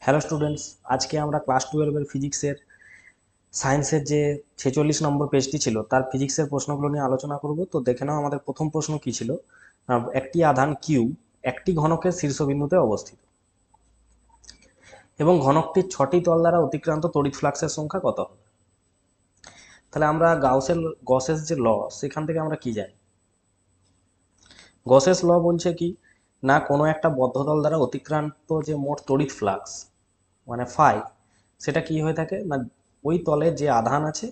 Hello students, আজকে আমরা class 12-এর ফিজিক্সের সায়েন্সের যে 46 নম্বর পেজটি ছিল তার ফিজিক্সের প্রশ্নগুলো নিয়ে আলোচনা করব। তো দেখে নাও আমাদের প্রথম প্রশ্ন কি ছিল। একটি আধান কিউ একটি ঘনকের শীর্ষবিন্দুতে অবস্থিত এবং ঘনকটির 6টি তল দ্বারা অতিক্রান্ত তড়িৎ ফ্লাক্সের সংখ্যা কত হবে? তাহলে আমরা গসের যে ল, সেখান থেকে আমরা কি জানি? গসেস ল বলছে কি না, কোনো একটা বদ্ধতল দ্বারা অতিক্রান্ত যে মোট তড়িৎ ফ্লাক্স মানে ফাই, সেটা কি হয়ে থাকে না, ওই তলে যে আধান আছে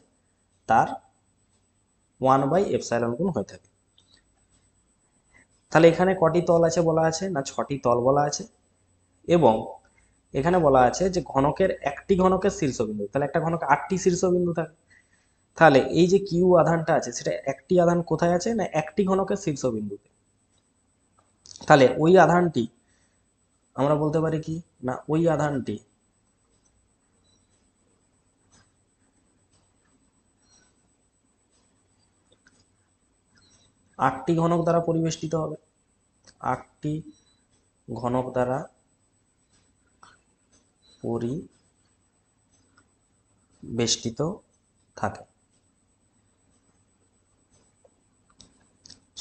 তার 1/এপসাইলন গুণ হয়ে থাকে। তাহলে এখানে কটি তল আছে বলা আছে না, 6টি তল বলা আছে। এবং এখানে বলা আছে যে ঘনকের একটি ঘনকের শীর্ষবিন্দু, তাহলে একটা ঘনকে 8টি শীর্ষবিন্দু থাকে। তাহলে এই যে কিউ আধানটা আছে সেটা একটি আধান কোথায় আছে না, একটি ঘনকের শীর্ষবিন্দুতে। তাহলে ওই আধানটি আমরা বলতে পারি কি না, ওই আধানটি আটটি ঘনক দ্বারা পরিবেষ্টিত হবে, 8টি ঘনক দ্বারা পরিবেষ্টিত থাকে।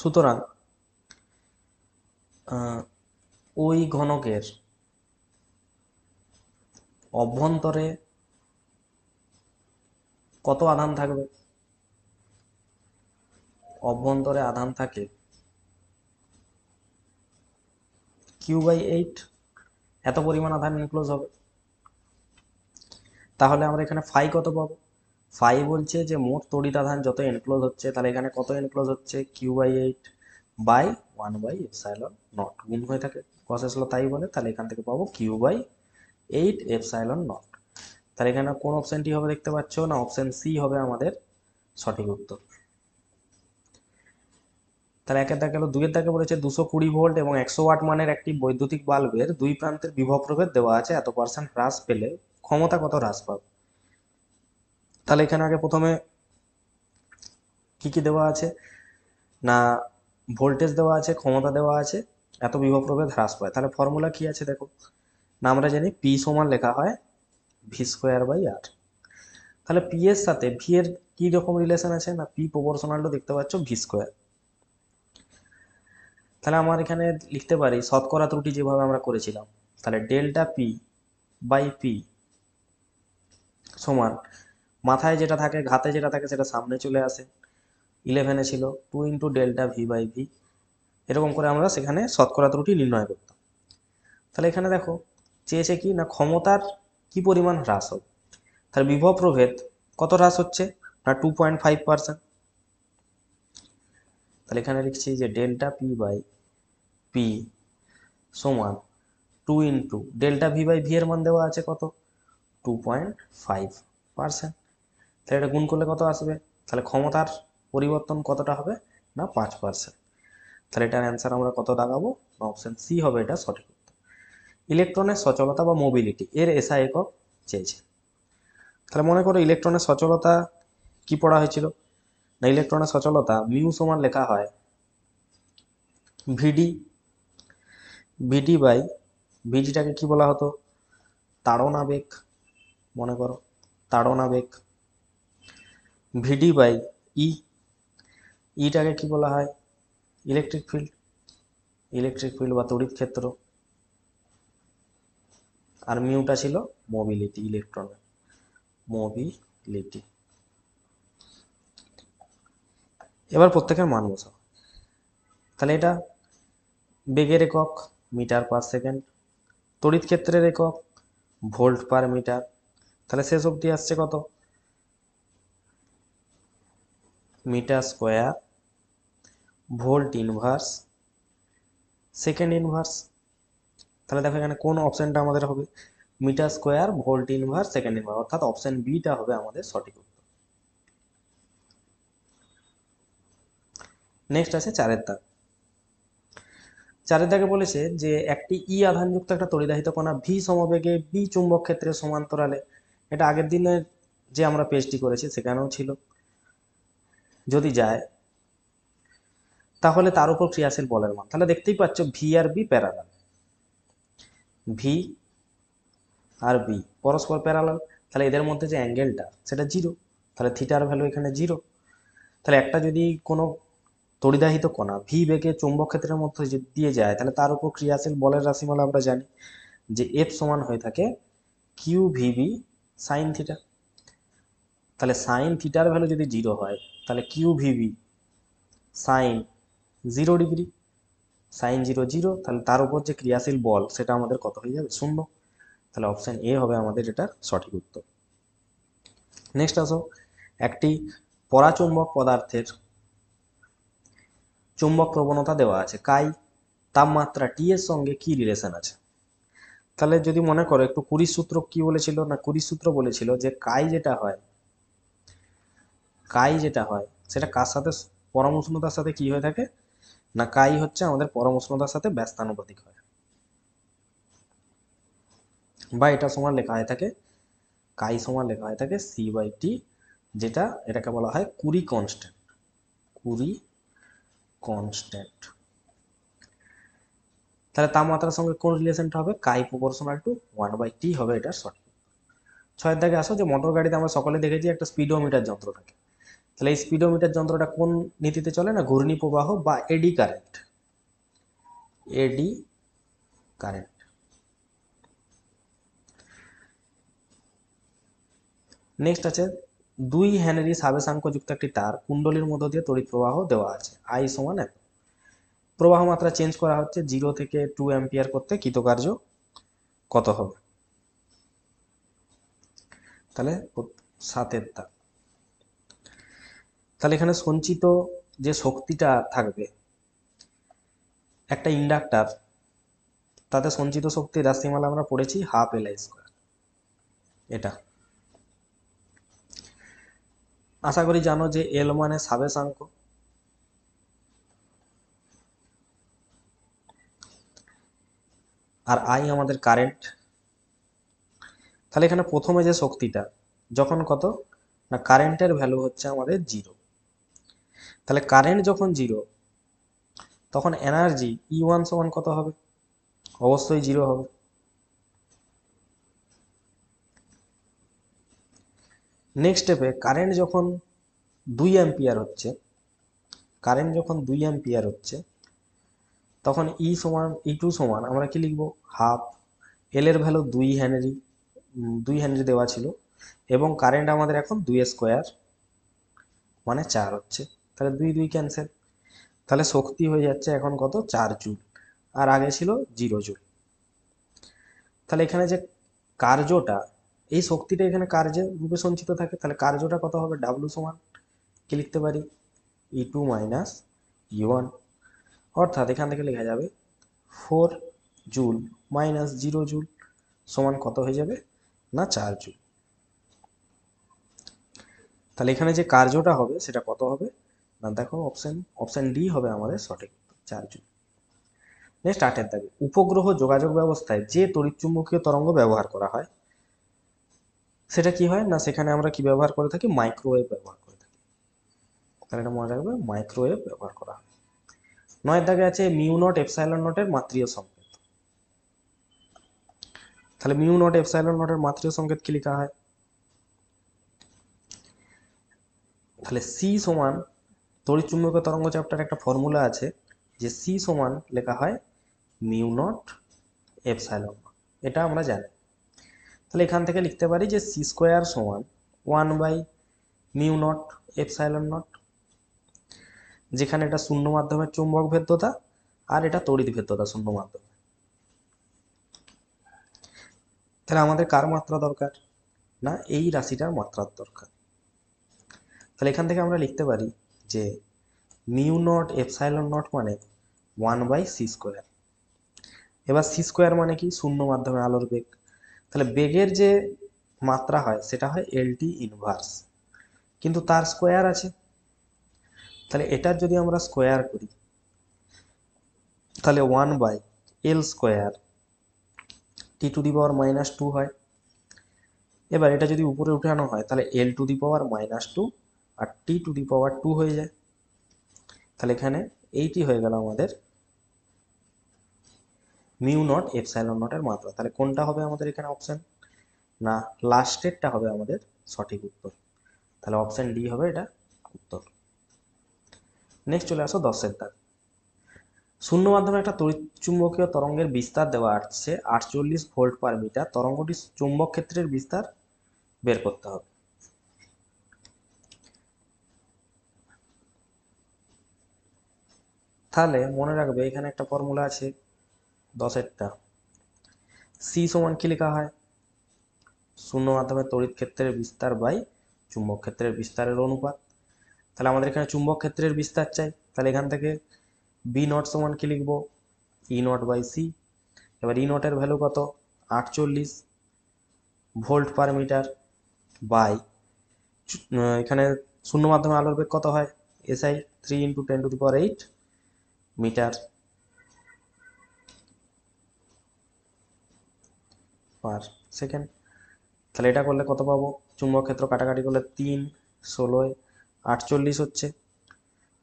সুতরাং ওই ঘনকের অভ্যন্তরে কত আধান থাকবে? অভ্যন্তরে আধান থাকে Q/8, এত পরিমাণ আধান এনক্লোজ হবে। তাহলে আমরা এখানে ফাই কত পাবো? ফাই বলছে যে মোট তড়িৎ আধান যত এনক্লোজ হচ্ছে, তাহলে এখানে কত এনক্লোজ হচ্ছে? Q/8 বাই 1/এপসাইলন নট গুণ হয়ে থাকে, গসেস ল তাই বলে। তাহলে এখান থেকে পাবো Q/8 এপসাইলন নট। তাহলে এখানে কোন অপশনটি হবে দেখতে পাচ্ছ না, অপশন সি হবে আমাদের সঠিক উত্তর। তাহলে একের দাগে গেল। দুইয়ের দাগে বলেছে 220 ভোল্ট এবং 100 ওয়াট মানের একটি বৈদ্যুতিক বাল্বের দুই প্রান্তের বিভব প্রভেদ দেওয়া আছে, এত পার্সেন্ট হ্রাস পেলে ক্ষমতা কত হ্রাস পাবে? তাহলে এখানে আগে প্রথমে কি কি দেওয়া আছে না, ভোল্টেজ দেওয়া আছে, ক্ষমতা দেওয়া আছে, এত বিভব প্রভেদ হ্রাস পায়। তাহলে ফর্মুলা কি আছে দেখো না, আমরা জানি পি সমান লেখা হয় V²/R। তাহলে পি এর সাথে ভি এর কি রকম রিলেশন আছে না, পি প্রপোর্শনাল টু দেখতে পাচ্ছ V²। তাহলে আমার এখানে লিখতে পারি শতকরা ত্রুটি যেভাবে আমরা করেছিলাম, তাহলে ডেল্টা পি বাই পি সমান, মাথায় যেটা থাকে ঘাতে যেটা থাকে সেটা সামনে চলে আসে, 11-এ ছিল 2 × ΔV/V, এরকম করে আমরা সেখানে শতকরা ত্রুটি নির্ণয় করতাম। তাহলে এখানে দেখো চেয়েছে কি না, ক্ষমতার কি পরিমাণ হ্রাস হবে। তাহলে বিভব প্রভেদ কত হ্রাস হচ্ছে না, 2.5%। তাহলে এখানে লিখছি যে ডেল্টা পি বাই পি সমান 2 × ΔV/V এর মান দেওয়া আছে কত, 2.5%। তাহলে এটা গুণ করলে কত আসবে? তাহলে ক্ষমতার পরিবর্তন কতটা হবে না, 5%। তাহলে এটার অ্যান্সার আমরা কত দাগাবো না, অপশন সি হবে এটা সঠিক উত্তর। ইলেকট্রনের সচলতা বা মোবিলিটি এর এসআই একক চেয়েছে। তাহলে মনে করো ইলেকট্রনের সচলতা কি পড়া হয়েছিল না, ইলেকট্রনের সচলতা মিউ সমান লেখা হয় ভিডি। ভিডি বাই ভিডিটাকে কি বলা হতো, তাড়ন আবেগ, মনে করো তাড়ন আবেগ। ভিডি বাই ই, ইটাকে কি বলা হয় ইলেকট্রিক ফিল্ড, ইলেকট্রিক ফিল্ড বা তড়িৎ ক্ষেত্র। আর মিউটা ছিল মোবিলিটি, ইলেকট্রনের মোবিলিটি। এবার প্রত্যেকের মান বসাও। তাহলে এটা বেগের একক মিটার/সেকেন্ড, তড়িৎ ক্ষেত্রের একক ভোল্ট/মিটার। তাহলে শেষ অবধি আসছে কত, metre square volt inverse second inverse. তাহলে দেখো এখানে কোন অপশনটা আমাদের হবে, metre square volt inverse second inverse, অর্থাৎ অপশন বিটা হবে আমাদের সঠিক উত্তর। নেক্সট আছে 4-এর দাগ। 4-এর দাগে বলেছে যে একটি ই আধানযুক্ত একটা তড়িদাহিত কণা ভি সমবেগে বি চুম্বক ক্ষেত্রের সমান্তরালে, এটা আগের দিনের যে আমরা পেজটি করেছি সেখানেও ছিল, যদি যায় তাহলে তার উপর ক্রিয়াশীল বলের মান। তাহলে দেখতেই পাচ্ছ ভি আর বি প্যারালাল, ভি আর বি পরস্পর প্যারালাল, তাহলে এদের মধ্যে যে অ্যাঙ্গেলটা সেটা জিরো, তাহলে থিটার ভ্যালু এখানে জিরো। তাহলে একটা যদি কোনো তড়িদাহিত কণা ভি বেগে চৌম্বক ক্ষেত্রের মধ্যে দিয়ে যায়, তাহলে তার উপর ক্রিয়াশীল বলের রাশিমালা আমরা জানি যে এফ সমান হয়ে থাকে কিউ ভিবি সাইন থিটা। তাহলে সাইন থিটার ভ্যালু যদি জিরো হয়, তাহলে Q VB sine 0 degree, sine zero zero, তাহলে তার উপর যে ক্রিয়াশীল বল সেটা আমাদের কত হয়ে যাবে, 0। তাহলে অপশন এ হবে আমাদের এটার সঠিক উত্তর। নেক্সট আসো, একটি পরাচুম্বক পদার্থের চুম্বক প্রবণতা দেওয়া আছে কাই, তাপমাত্রা টি এর সঙ্গে কি রিলেশন আছে। তাহলে যদি মনে করো একটু কুড়ির সূত্র কি বলেছিল, না কুড়ির সূত্র বলেছিল যে কাই যেটা হয় সেটা কার সাথে, পরম উষ্ণতার সাথে কি হয়ে থাকে, না কাই হচ্ছে আমাদের পরম উষ্ণতার সাথে ব্যস্তানুপাতিক হয়, বা এটা সমান লেখা হয়ে থাকে, কাই সমান লেখা হয়ে থাকে C/T, যেটা এটাকে বলা হয় কুরি কনস্ট্যান্ট। কুরি কনস্ট্যান্ট। তাহলে তাপমাত্রার সঙ্গে কোন রিলেশনটা হবে, কাই প্রপোর্শনাল টু 1/T হবে এটার সঠিক। 6 দাগে আসো, যে মোটর গাড়িতে আমরা সকলে দেখেছি একটা স্পিডোমিটার যন্ত্র থাকে। তাহলে এই স্পিডোমিটার যন্ত্রটা কোন নীতিতে চলে, না ঘূর্ণি প্রবাহ বা eddy current. Eddy current. Next আছে 2 হেনরি সাবেশাঙ্ক যুক্ত একটি তার কুণ্ডলীর মধ্য দিয়ে তড়িৎ প্রবাহ দেওয়া আছে, আই সমান এত। প্রবাহ মাত্রা চেঞ্জ করা হচ্ছে 0 থেকে 2 অ্যাম্পিয়ার করতে, কৃতকার্য কত হবে। তাহলে 7-এর দাগ। তাহলে এখানে সঞ্চিত যে শক্তিটা থাকবে, একটা ইন্ডাক্টর তাতে সঞ্চিত শক্তির রাশিমালা আমরা পড়েছি ½ Li²। এটা আশা করি জানো যে এল মানে সাবেশাঙ্ক, আর আই আমাদের কারেন্ট। তাহলে এখানে প্রথমে যে শক্তিটা যখন কত, না কারেন্টের ভ্যালু হচ্ছে আমাদের 0, তাহলে কারেন্ট যখন 0 তখন এনার্জি E1 সমান কত হবে, অবশ্যই 0 হবে। নেক্সট স্টেপে কারেন্ট যখন 2 অ্যাম্পিয়ার হচ্ছে, তখন E2 সমান আমরা কি লিখবো, হাফ। এল এর ভ্যালু 2 হেনরি, 2 হেনরি দেওয়া ছিল, এবং কারেন্ট আমাদের এখন 2 স্কোয়ার মানে 4 হচ্ছে, তাহলে 2 2 ক্যান্সেল। তাহলে শক্তি হয়ে যাচ্ছে এখন কত, 4 জুল, আর আগে ছিল 0 জুল। তাহলে এখানে যে কার্যটা, এই শক্তিটা এখানে কার্যের রূপে সঞ্চিত থাকে, তাহলে কার্যটা কত হবে, ডাব্লু সমান কি লিখতে পারি, E2 মাইনাস E1। অর্থাৎ এখান থেকে লেখা যাবে 4 জুল মাইনাস 0 জুল সমান কত হয়ে যাবে, না 4 জুল। তাহলে এখানে যে কার্যটা হবে সেটা কত হবে, না দেখো অপশন ডি হবে আমাদের সঠিক, 4 জুল। নেক্সট 8-এর দাগে, উপগ্রহ যোগাযোগ ব্যবস্থায় যে তড়িৎচুম্বকীয় তরঙ্গ ব্যবহার করা হয় সেটা কি হয়, না সেখানে আমরা কি ব্যবহার করে থাকি, মাইক্রোওয়েভ ব্যবহার করে থাকি। তাহলে এটা মনে রাখবে, মাইক্রোওয়েভ ব্যবহার করা হয়। 9-এর দাগে আছে μ0 ε0 এর মাত্রিয় সংকেত। তাহলে μ0 ε0 এর মাত্রিয় সংকেত কি লেখা হয়, তাহলে সি সমান, তড়িৎচুম্বকীয় তরঙ্গ চ্যাপ্টার একটা ফর্মুলা আছে যে সি সমান লেখা হয় μ0 ε0, এটা আমরা জানি। তাহলে এখান থেকে লিখতে পারি যে সি স্কোয়ার সমান 1/μ0 ε0, যেখানে এটা শূন্য মাধ্যমের চুম্বক ভেদ্যতা আর এটা তড়িৎ ভেদ্যতা শূন্য মাধ্যমে। তাহলে আমাদের কার মাত্রা দরকার, না এই রাশিটার মাত্রার দরকার। তাহলে এখান থেকে আমরা লিখতে পারি যে μ0 ε0 মানে 1/c²। এবার c² মানে কি, শূন্য মাধ্যমে আলোর বেগ। তাহলে বেগের যে মাত্রা হয় সেটা হয় lt ইনভার্স, কিন্তু তার স্কোয়ার আছে। তাহলে এটার যদি আমরা স্কোয়ার করি তাহলে 1/l² t⁻² হয়। এবার এটা যদি উপরে উঠানো হয় তাহলে l⁻² আর t⁻² হয়ে যায়। তাহলে এখানে এইটি হয়ে গেল আমাদের μ0 ε0 এর মাত্রা। তাহলে কোনটা হবে আমাদের এখানে অপশন, না লাস্টেরটা হবে আমাদের সঠিক উত্তর। তাহলে অপশন ডি হবে এটা উত্তর। নেক্সট চলে আসো 10-এর দাগ। শূন্য মাধ্যমে একটা তড়িৎচুম্বকীয় তরঙ্গের বিস্তার দেওয়া আছে 48 ভোল্ট পার মিটার। তরঙ্গটি চুম্বক ক্ষেত্রের বিস্তার বের করতে হবে। তাহলে মনে রাখবে এখানে একটা ফর্মুলা আছে 10-এরটা। সি সমান কি লেখা হয়? শূন্য মাধ্যমে তড়িৎ ক্ষেত্রের বিস্তার বাই চুম্বক ক্ষেত্রের বিস্তারের অনুপাত। তাহলে আমাদের এখানে চুম্বক ক্ষেত্রের বিস্তার চাই, তাহলে এখান থেকে বি নট সমান কি লিখবো? ই নট বাই সি। এবার ই নটের ভ্যালু কত? 48 ভোল্ট পার মিটার বাই এখানে শূন্য মাধ্যমে আলোর বেগ কত হয়? SI 3 × 10⁸ metre per second. তাহলে এটা করলে কত পাবো? চুম্বক ক্ষেত্র কাটাকাটি করলে 3 16 48 হচ্ছে।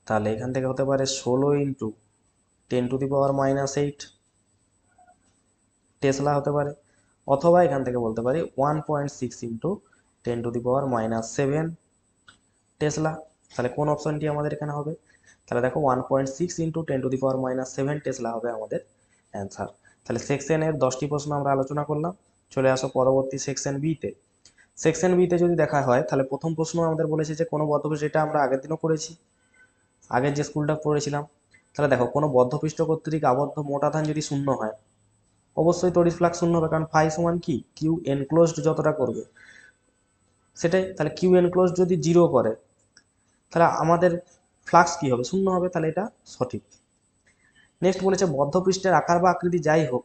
তাহলে এখান থেকে হতে পারে 16 × 10⁻⁻8 টেসলা হতে পারে, অথবা এখান থেকে বলতে পারি 1.6 × 10⁻⁻7 টেসলা। তাহলে কোন অপশনটি আমাদের এখানে হবে? তাহলে দেখো 1.6 × 10⁻⁻7 টেসলা হবে আমাদের অ্যান্সার। তাহলে সেকশনের 10টি প্রশ্ন আমরা আলোচনা করলাম। চলে আসো পরবর্তী সেকশন বিতে। সেকশন বিতে যদি দেখা হয় তাহলে প্রথম প্রশ্ন আমাদের বলেছে যে কোনো বদ্ধপৃষ্ঠ, এটা আমরা আগের দিনও করেছি, আগের যে স্কুলটা পড়েছিলাম। তাহলে দেখো কোনো বদ্ধপৃষ্ঠ কর্তৃক আবদ্ধ মোট আধান যদি শূন্য হয়, অবশ্যই তড়িৎ ফ্লাক্স শূন্য হবে, কারণ ফাই সমান কি কিউ এনক্লোজড যতটা করবে সেটাই। তাহলে কিউ এনক্লোজড যদি 0 করে তাহলে আমাদের ফ্লাক্স কি হবে? শূন্য হবে। তাহলে এটা সঠিক। নেক্সট বলেছে বদ্ধপৃষ্ঠের আকার বা আকৃতি যাই হোক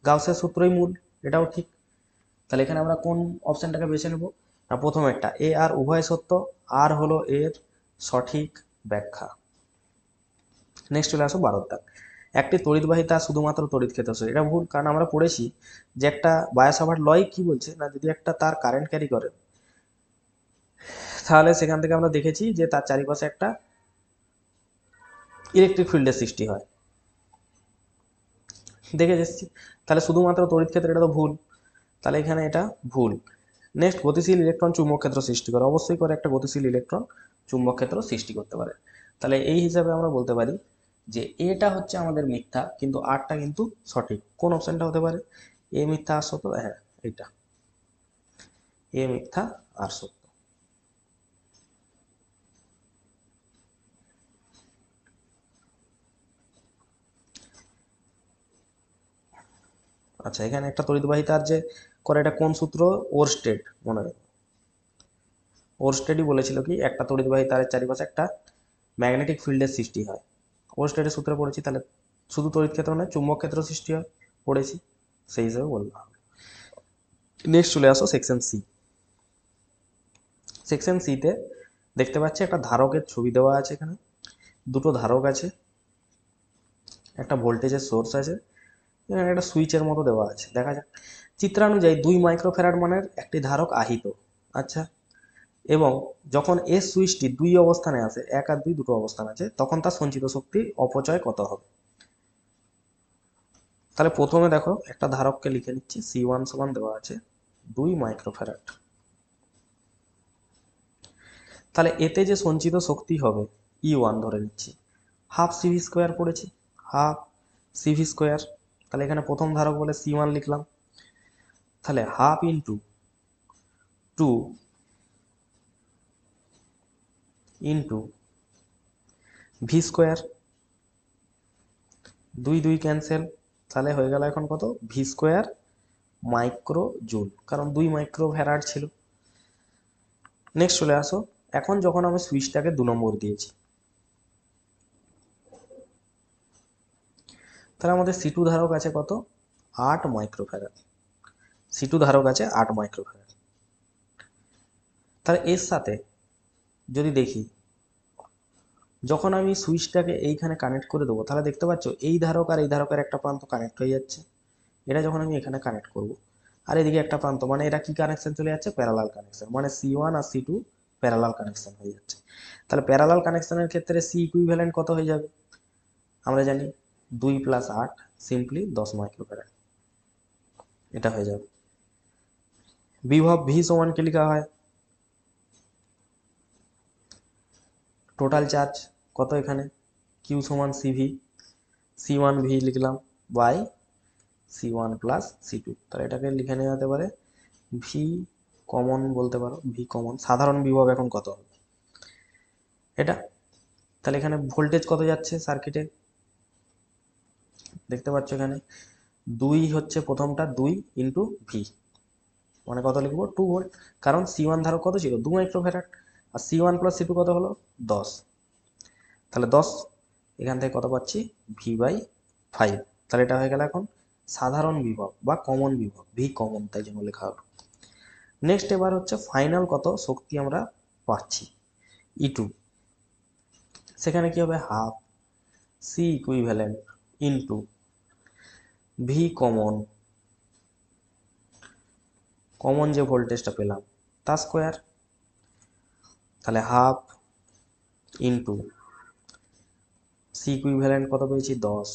গাউসের সূত্রই মূল, এটাও ঠিক। তাহলে এখানে আমরা কোন অপশনটাকে বেছে নেব? না প্রথম একটা, এ আর উভয় সত্য, আর হলো এর সঠিক ব্যাখ্যা। নেক্সট চলে আসো 12 দাগ। একটি তড়িৎবাহিতা শুধুমাত্র তড়িৎ ক্ষেত্র, এটা ভুল, কারণ আমরা পড়েছি যে একটা বায়োসাভার্ট লয় কি বলছে না, যদি একটা তার কারেন্ট ক্যারি করে তাহলে সেখান থেকে আমরা দেখেছি যে তার চারিপাশে একটা ইলেকট্রিক ফিল্ডের সৃষ্টি হয়, দেখে এসেছি। তাহলে শুধুমাত্র তড়িৎ ক্ষেত্র, এটা তো ভুল, তাহলে এখানে এটা ভুল। নেক্সট গতিশীল ইলেকট্রন চুম্বক ক্ষেত্র সৃষ্টি করে, অবশ্যই করে একটা গতিশীল ইলেকট্রন চুম্বক ক্ষেত্র সৃষ্টি করতে পারে। তাহলে এই হিসাবে আমরা বলতে পারি যে এটা হচ্ছে আমাদের মিথ্যা, কিন্তু আরটা কিন্তু সঠিক। কোন অপশনটা হতে পারে? এ মিথ্যা আর সত্য, হ্যাঁ এইটা, এ মিথ্যা আর সত্য। আচ্ছা, এখানে একটা তড়িৎবাহিতার যে করে, এটা কোন সূত্র? ওরস্টেড, মনে রাখবে। ওরস্টেডই বলেছিল কি একটা তড়িৎবাহিতার চারিপাশে একটা ম্যাগনেটিক ফিল্ডের সৃষ্টি হয়, ওরস্টেডের সূত্রে পড়েছি। তাহলে শুধু তড়িৎ ক্ষেত্র নয়, চুম্বক ক্ষেত্র সৃষ্টি হয়, পড়েছি, সেই হিসেবে বললাম। নেক্সট চলে আসো সেকশন সি। সেকশন সিতে দেখতে পাচ্ছি একটা ধারকের ছবি দেওয়া আছে, এখানে দুটো ধারক আছে, একটা ভোল্টেজের সোর্স আছে, এখানে একটা সুইচের মতো দেওয়া আছে। দেখা যাক, চিত্রানুযায়ী 2 মাইক্রোফ্যারাড মানের একটি ধারক আহিত। আচ্ছা, এবং যখন এস সুইচটি 2 অবস্থানে আসে, 1 আর 2 দুটো অবস্থান আছে, তখন তার সঞ্চিত শক্তি অপচয় কত হবে? তাহলে প্রথমে দেখো একটা ধারককে লিখে নিচ্ছি, C1 সমান দেওয়া আছে 2 মাইক্রোফ্যারাড। তাহলে এতে যে সঞ্চিত শক্তি হবে E1 ধরে নিচ্ছি, হাফ সিভি স্কোয়ার পড়েছি, হাফ সিভি স্কোয়ার। তাহলে এখানে প্রথম ধারক বলে C1 লিখলাম, তাহলে half into 2 into V square, 2 2 cancel, তাহলে হয়ে গেল এখন কত? ভি স্কোয়ার মাইক্রো জুল, কারণ 2 মাইক্রো ফ্যারাড ছিল। নেক্সট চলে আসো, এখন যখন আমি সুইচটাকে 2 নম্বর দিয়েছি, তাহলে আমাদের C2 ধারক আছে কত? 8 মাইক্রোফ্যারাড। C2 ধারক আছে 8 মাইক্রোফ্যারাড। তাহলে এর সাথে যদি দেখি, যখন আমি সুইচটাকে এইখানে কানেক্ট করে দেবো, তাহলে দেখতে পাচ্ছ এই ধারক আর এই ধারকের একটা প্রান্ত কানেক্ট হয়ে যাচ্ছে। এটা যখন আমি এখানে কানেক্ট করব, আর এদিকে একটা প্রান্ত, মানে এরা কি কানেকশন চলে যাচ্ছে? প্যারালাল কানেকশন, মানে C1 আর C2 প্যারালাল কানেকশন হয়ে যাচ্ছে। তাহলে প্যারালাল কানেকশনের ক্ষেত্রে C ইকুইভ্যালেন্ট কত হয়ে যাবে? আমরা জানি 2 + 8 সিম্পলি 10 মাইক্রোফ্যারাড, এটা হয়ে যাবে। বিভব ভি সমান কি লেখা হয়, টোটাল চার্জ কত এখানে, কিউ সমান সিভি, সি ওয়ান ভি লিখলাম by C one plus C two. তাহলে এটাকে লিখে নেওয়া যেতে পারে ভি কমন বলতে পারো, ভি কমন, সাধারণ বিভব এখন কত হবে এটা। তাহলে এখানে ভোল্টেজ কত যাচ্ছে সার্কিটে, দেখতে পাচ্ছ এখানে 2 হচ্ছে প্রথমটা, 2 ইন্টু ভি, মানে কত লিখবো 2 ভোল্ট, কারণ সি ওয়ান ধারক কত ছিল 2 মাইক্রোফ্যারাড, আর C one plus C two কত হলো 10, তাহলে 10 এখান থেকে কত পাচ্ছি ভি বাই 5। তাহলে এটা হয়ে গেল এখন সাধারণ বিভব বা কমন বিভব, ভি কমন তাই জন্য লেখা হলো। নেক্সট এবার হচ্ছে ফাইনাল কত শক্তি আমরা পাচ্ছি ই টু, সেখানে কি হবে half C equivalent into V common, common যে ভোল্টেজটা পেলাম তা স্কোয়ার, তাহলে হাফ ইন্টু সি ইকুইভ্যালেন্ট কত পেয়েছি 10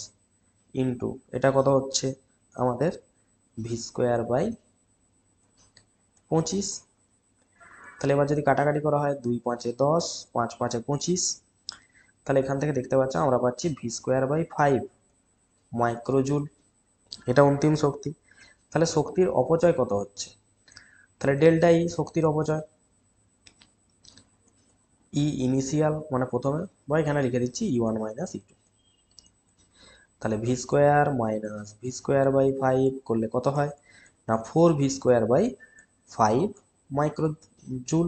ইন্টু এটা কত হচ্ছে আমাদের ভি স্কোয়ার বাই 25। তাহলে এবার যদি কাটাকাটি করা হয় 2 5 10, 5 5 25, তাহলে এখান থেকে দেখতে পাচ্ছ আমরা পাচ্ছি ভি স্কোয়ার বাই 5 মাইক্রোজুল, এটা অন্তিম শক্তি। তাহলে শক্তির অপচয় কত হচ্ছে, তাহলে ডেল্টা ই শক্তির অপচয়, ই ইনিশিয়াল মানে প্রথমে, বা এখানে লিখে দিচ্ছি E one minus E two. তাহলে V square minus V square by 5 করলে কত হয় না 4 V square by 5 micro joule.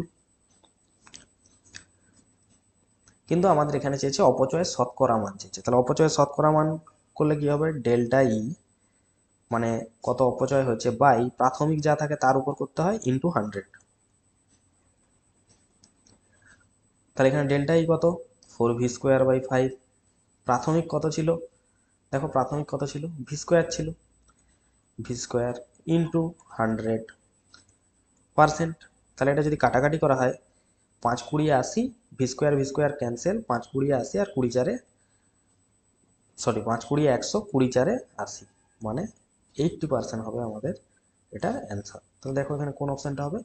কিন্তু আমাদের এখানে চেয়েছে অপচয়ের শতকরা মান চেয়েছে, তাহলে অপচয়ের শতকরা মান করলে কি হবে ডেল্টা ই মানে কত অপচয় হচ্ছে বাই প্রাথমিক যা থাকে তার উপর করতে হয় ইন্টু 100। তাহলে এখানে ডেল্টা ই কত 4 ভি স্কোয়ার বাই 5, প্রাথমিক কত ছিল দেখো প্রাথমিক কত ছিল ভি স্কোয়ার ছিল, ভি স্কোয়ার ইন্টু 100%। তাহলে এটা যদি কাটাকাটি করা হয় 5 20 80, ভি স্কোয়ার ক্যান্সেল, 5 20 80 আর 20 4 সরি 5 20 100, 20 4 80, মানে 80% হবে আমাদের এটার অ্যান্সার। তাহলে দেখো এখানে কোন অপশনটা হবে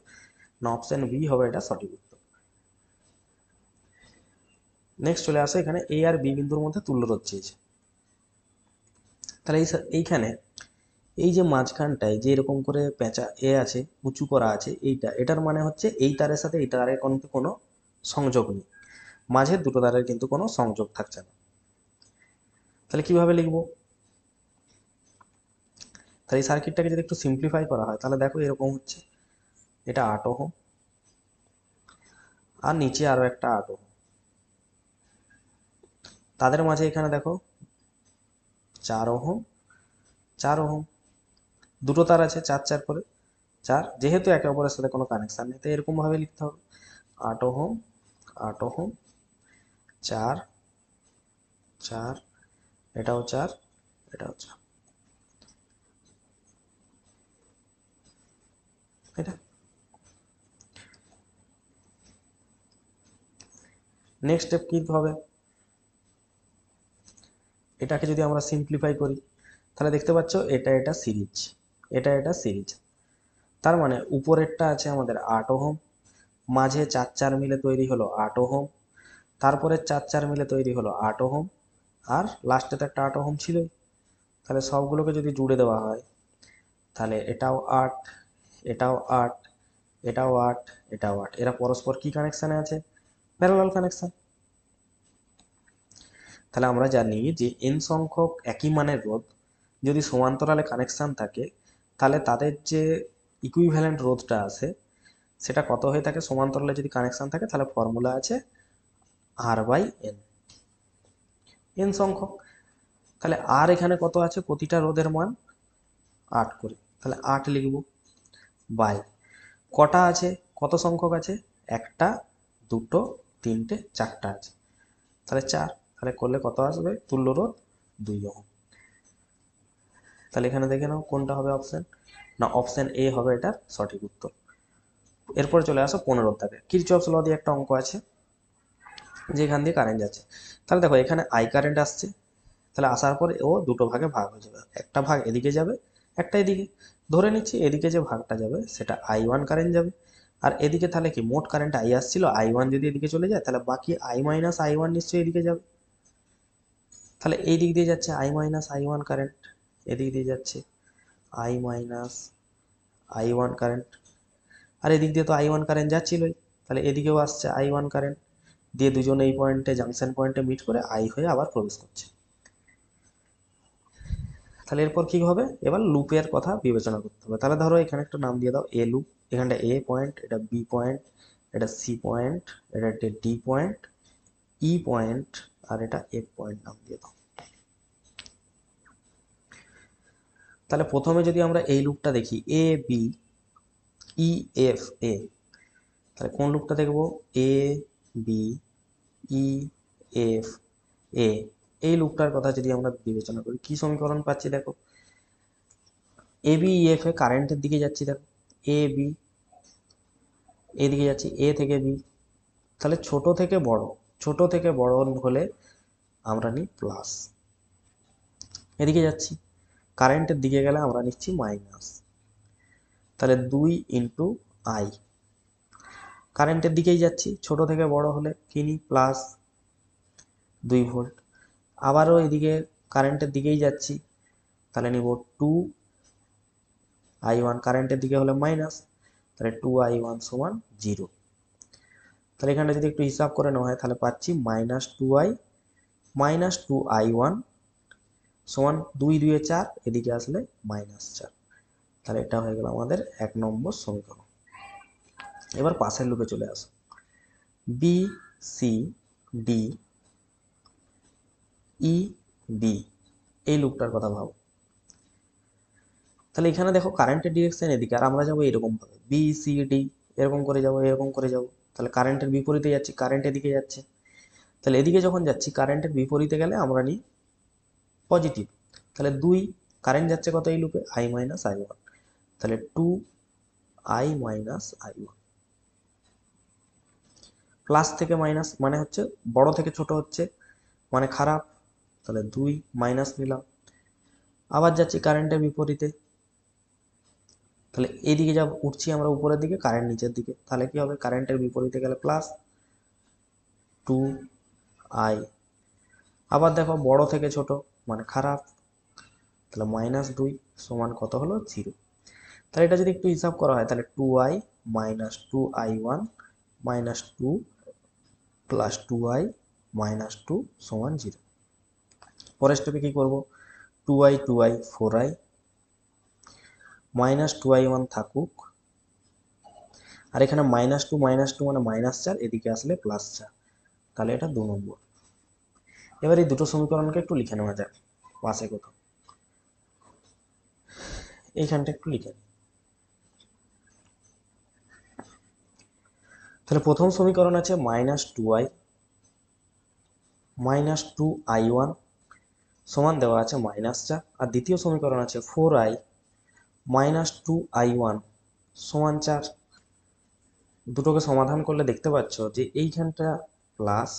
না অপশন বি হবে এটা সঠিক উত্তর। নেক্সট চলে আসে এখানে এ আর বি বিন্দুর মধ্যে তুল্যরোধ চেয়েছে। তাহলে এইখানে এই যে মাঝখানটায় যে এরকম করে পেঁচা এ আছে উঁচু করা আছে এইটা, এটার মানে হচ্ছে এই তারের সাথে এই তারের কিন্তু কোনো সংযোগ নেই, মাঝের দুটো তারের কিন্তু কোনো সংযোগ থাকছে না। তাহলে কিভাবে লিখবো, তাহলে এই সার্কিটটাকে যদি একটু সিম্পলিফাই করা হয় তাহলে দেখো এরকম হচ্ছে, এটা 8 ওহম আর নিচে আরো একটা 8 ওহম, তাদের মাঝে এখানে দেখো 4 ওহম 4 ওহম, দুটো তার আছে 4 4 করে 4, যেহেতু একে অপরের সাথে কোনো কানেকশন নেই তাই এরকম ভাবে লিখতে হবে 8 ওহম 8 ওহম 4 4, এটাও 4 এটাও 4, এটা। নেক্সট স্টেপ কি হবে, এটাকে যদি আমরা সিম্পলিফাই করি তাহলে দেখতে পাচ্ছ এটা সিরিজ, এটা সিরিজ, তার মানে উপরেরটা আছে আমাদের 8 ওহম, মাঝে 4 4 মিলে তৈরি হলো 8 ওহম, তারপরে 4 4 মিলে তৈরি হলো 8 ওহম, আর লাস্টে তো একটা 8 ওহম ছিলই। তাহলে সবগুলোকে যদি জুড়ে দেওয়া হয় তাহলে এটাও 8 এটাও 8 এটাও 8 এটাও 8, এরা পরস্পর কি কানেকশনে আছে প্যারালাল কানেকশন। তাহলে আমরা জানি যে n সংখ্যক একই মানের রোধ যদি সমান্তরালে কানেকশন থাকে তাহলে তাদের যে ইকুইভ্যালেন্ট রোধটা আছে সেটা কত হয়ে থাকে, সমান্তরালে যদি কানেকশন থাকে তাহলে ফর্মুলা আছে আর বাই এন, এন সংখ্যক। তাহলে আর এখানে কত আছে প্রতিটা রোধের মান 8 করে, তাহলে 8 লিখব বাই কটা আছে কত সংখ্যক আছে একটা দুটো তিনটে চারটা আছে, তাহলে 4, তাহলে করলে কত আসবে তুল্য রোধ 2 ওহম। তাহলে এখানে দেখে নাও কোনটা হবে অপশন না অপশন এ হবে এটার সঠিক উত্তর। এরপর চলে আসো 15 দাগে, কিরচফস ল দিয়ে একটা অঙ্ক আছে যেখান দিয়ে কারেন্ট যাচ্ছে। তাহলে দেখো এখানে আই কারেন্ট আসছে, তাহলে আসার পর ও দুটো ভাগে ভাগ হয়ে যাবে, একটা ভাগ এদিকে যাবে একটা এদিকে, ধরে নিচ্ছি এদিকে যে ভাগটা যাবে সেটা I1 কারেন্ট যাবে, আর এদিকে তাহলে কি মোট কারেন্ট I আসছিল, I1 যদি এদিকে চলে যায় তাহলে বাকি I মাইনাস I1 নিশ্চয়ই এদিকে যাবে। তাহলে এই দিক দিয়ে যাচ্ছে I মাইনাস I1 কারেন্ট, এদিক দিয়ে যাচ্ছে I মাইনাস I1 কারেন্ট, আর এদিক দিয়ে তো I1 কারেন্ট যাচ্ছিলই, তাহলে এদিকেও আসছে I1 কারেন্ট, দিয়ে দুজন এই পয়েন্টে জাংশন পয়েন্টে মিট করে I হয়ে আবার প্রবেশ করছে। তাহলে এরপর কি হবে, এবার লুপের কথা বিবেচনা করতে হবে। তাহলে ধরো এখানে একটা নাম দিয়ে দাও এ লুপ, এখানটা এ পয়েন্ট, এটা বি পয়েন্ট, এটা সি পয়েন্ট, এটা ডি পয়েন্ট, ই পয়েন্ট, আর এটা এফ পয়েন্ট নাম দিয়ে দাও। তাহলে প্রথমে যদি আমরা এই লুপটা দেখি এ বি ই এফ এ, তাহলে কোন লুপটা দেখব, এ বি ই এফ এ, এই লুপটার কথা যদি আমরা বিবেচনা করি কি সমীকরণ পাচ্ছি দেখো, এ বি ই এফ এ কারেন্টের দিকে যাচ্ছি, দেখো এ বি, এদিকে যাচ্ছি এ থেকে বি, তাহলে ছোট থেকে বড় হলে আমরা নিই প্লাস, এদিকে যাচ্ছি কারেন্টের দিকে গেলে আমরা নিচ্ছি মাইনাস, তাহলে 2 ইন্টু আই, কারেন্টের দিকেই যাচ্ছি ছোট থেকে বড় হলে কি নিই প্লাস 2 ভোল্ট, আবারও এদিকে কারেন্টের দিকেই যাচ্ছি তাহলে নিব 2I1, কারেন্টের দিকে হলে মাইনাস, তাহলে 2I1 সমান 0। তাহলে এখানে যদি একটু হিসাব করে নেওয়া হয় তাহলে পাচ্ছি -2I মাইনাস 2I1 সমান 2 2 এ 4, এদিকে আসলে -4। তাহলে এটা হয়ে গেল আমাদের 1 নম্বর সমীকরণ। এবার পাশের লুপে চলে আসো, B C D E B, এই লুপটার কথা ভাবো। তাহলে এখানে দেখো কারেন্টের ডিরেকশন এদিকে, আর আমরা যাবো এরকম ভাবে বি সি ডি, এরকম করে যাবো এরকম করে যাবো, তাহলে কারেন্টের বিপরীতে যাচ্ছি, কারেন্ট এদিকে যাচ্ছে, তাহলে এদিকে যখন যাচ্ছি কারেন্টের বিপরীতে গেলে আমরা নিই পজিটিভ, তাহলে 2, কারেন্ট যাচ্ছে কত এই লুপে I মাইনাস I1, তাহলে 2I মাইনাস I1, প্লাস থেকে মাইনাস মানে হচ্ছে বড় থেকে ছোট হচ্ছে মানে খারাপ, তাহলে 2 মাইনাস নিলাম, আবার যাচ্ছি কারেন্টের বিপরীতে, তাহলে এইদিকে যা উঠছি আমরা উপরের দিকে, কারেন্ট নিচের দিকে, তাহলে কি হবে কারেন্টের বিপরীতে গেলে প্লাস 2I, আবার দেখো বড় থেকে ছোট মানে খারাপ, তাহলে -2 সমান কত হলো 0। তাহলে এটা যদি একটু হিসাব করা হয় তাহলে 2I minus 2I1 minus 2 plus 2I minus 2 সমান 0। পরের স্টেপে কি করব, 2I 4I মাইনাস 2I1 থাকুক, আর এখানে -2 মানে -4, এদিকে আসলে +4, তাহলে এটা 2 নম্বর। এবার এই দুটো সমীকরণকে একটু লিখে নেওয়া যাক পাশে কোথাও, এইখানটা একটু লিখে নিই। তাহলে প্রথম সমীকরণ আছে -2I মাইনাস 2I1 সমান দেওয়া আছে -4, আর দ্বিতীয় সমীকরণ আছে 4I মাইনাস 2I1 সমান 4। দুটোকে সমাধান করলে দেখতে পাচ্ছ যে এইখানটা প্লাস,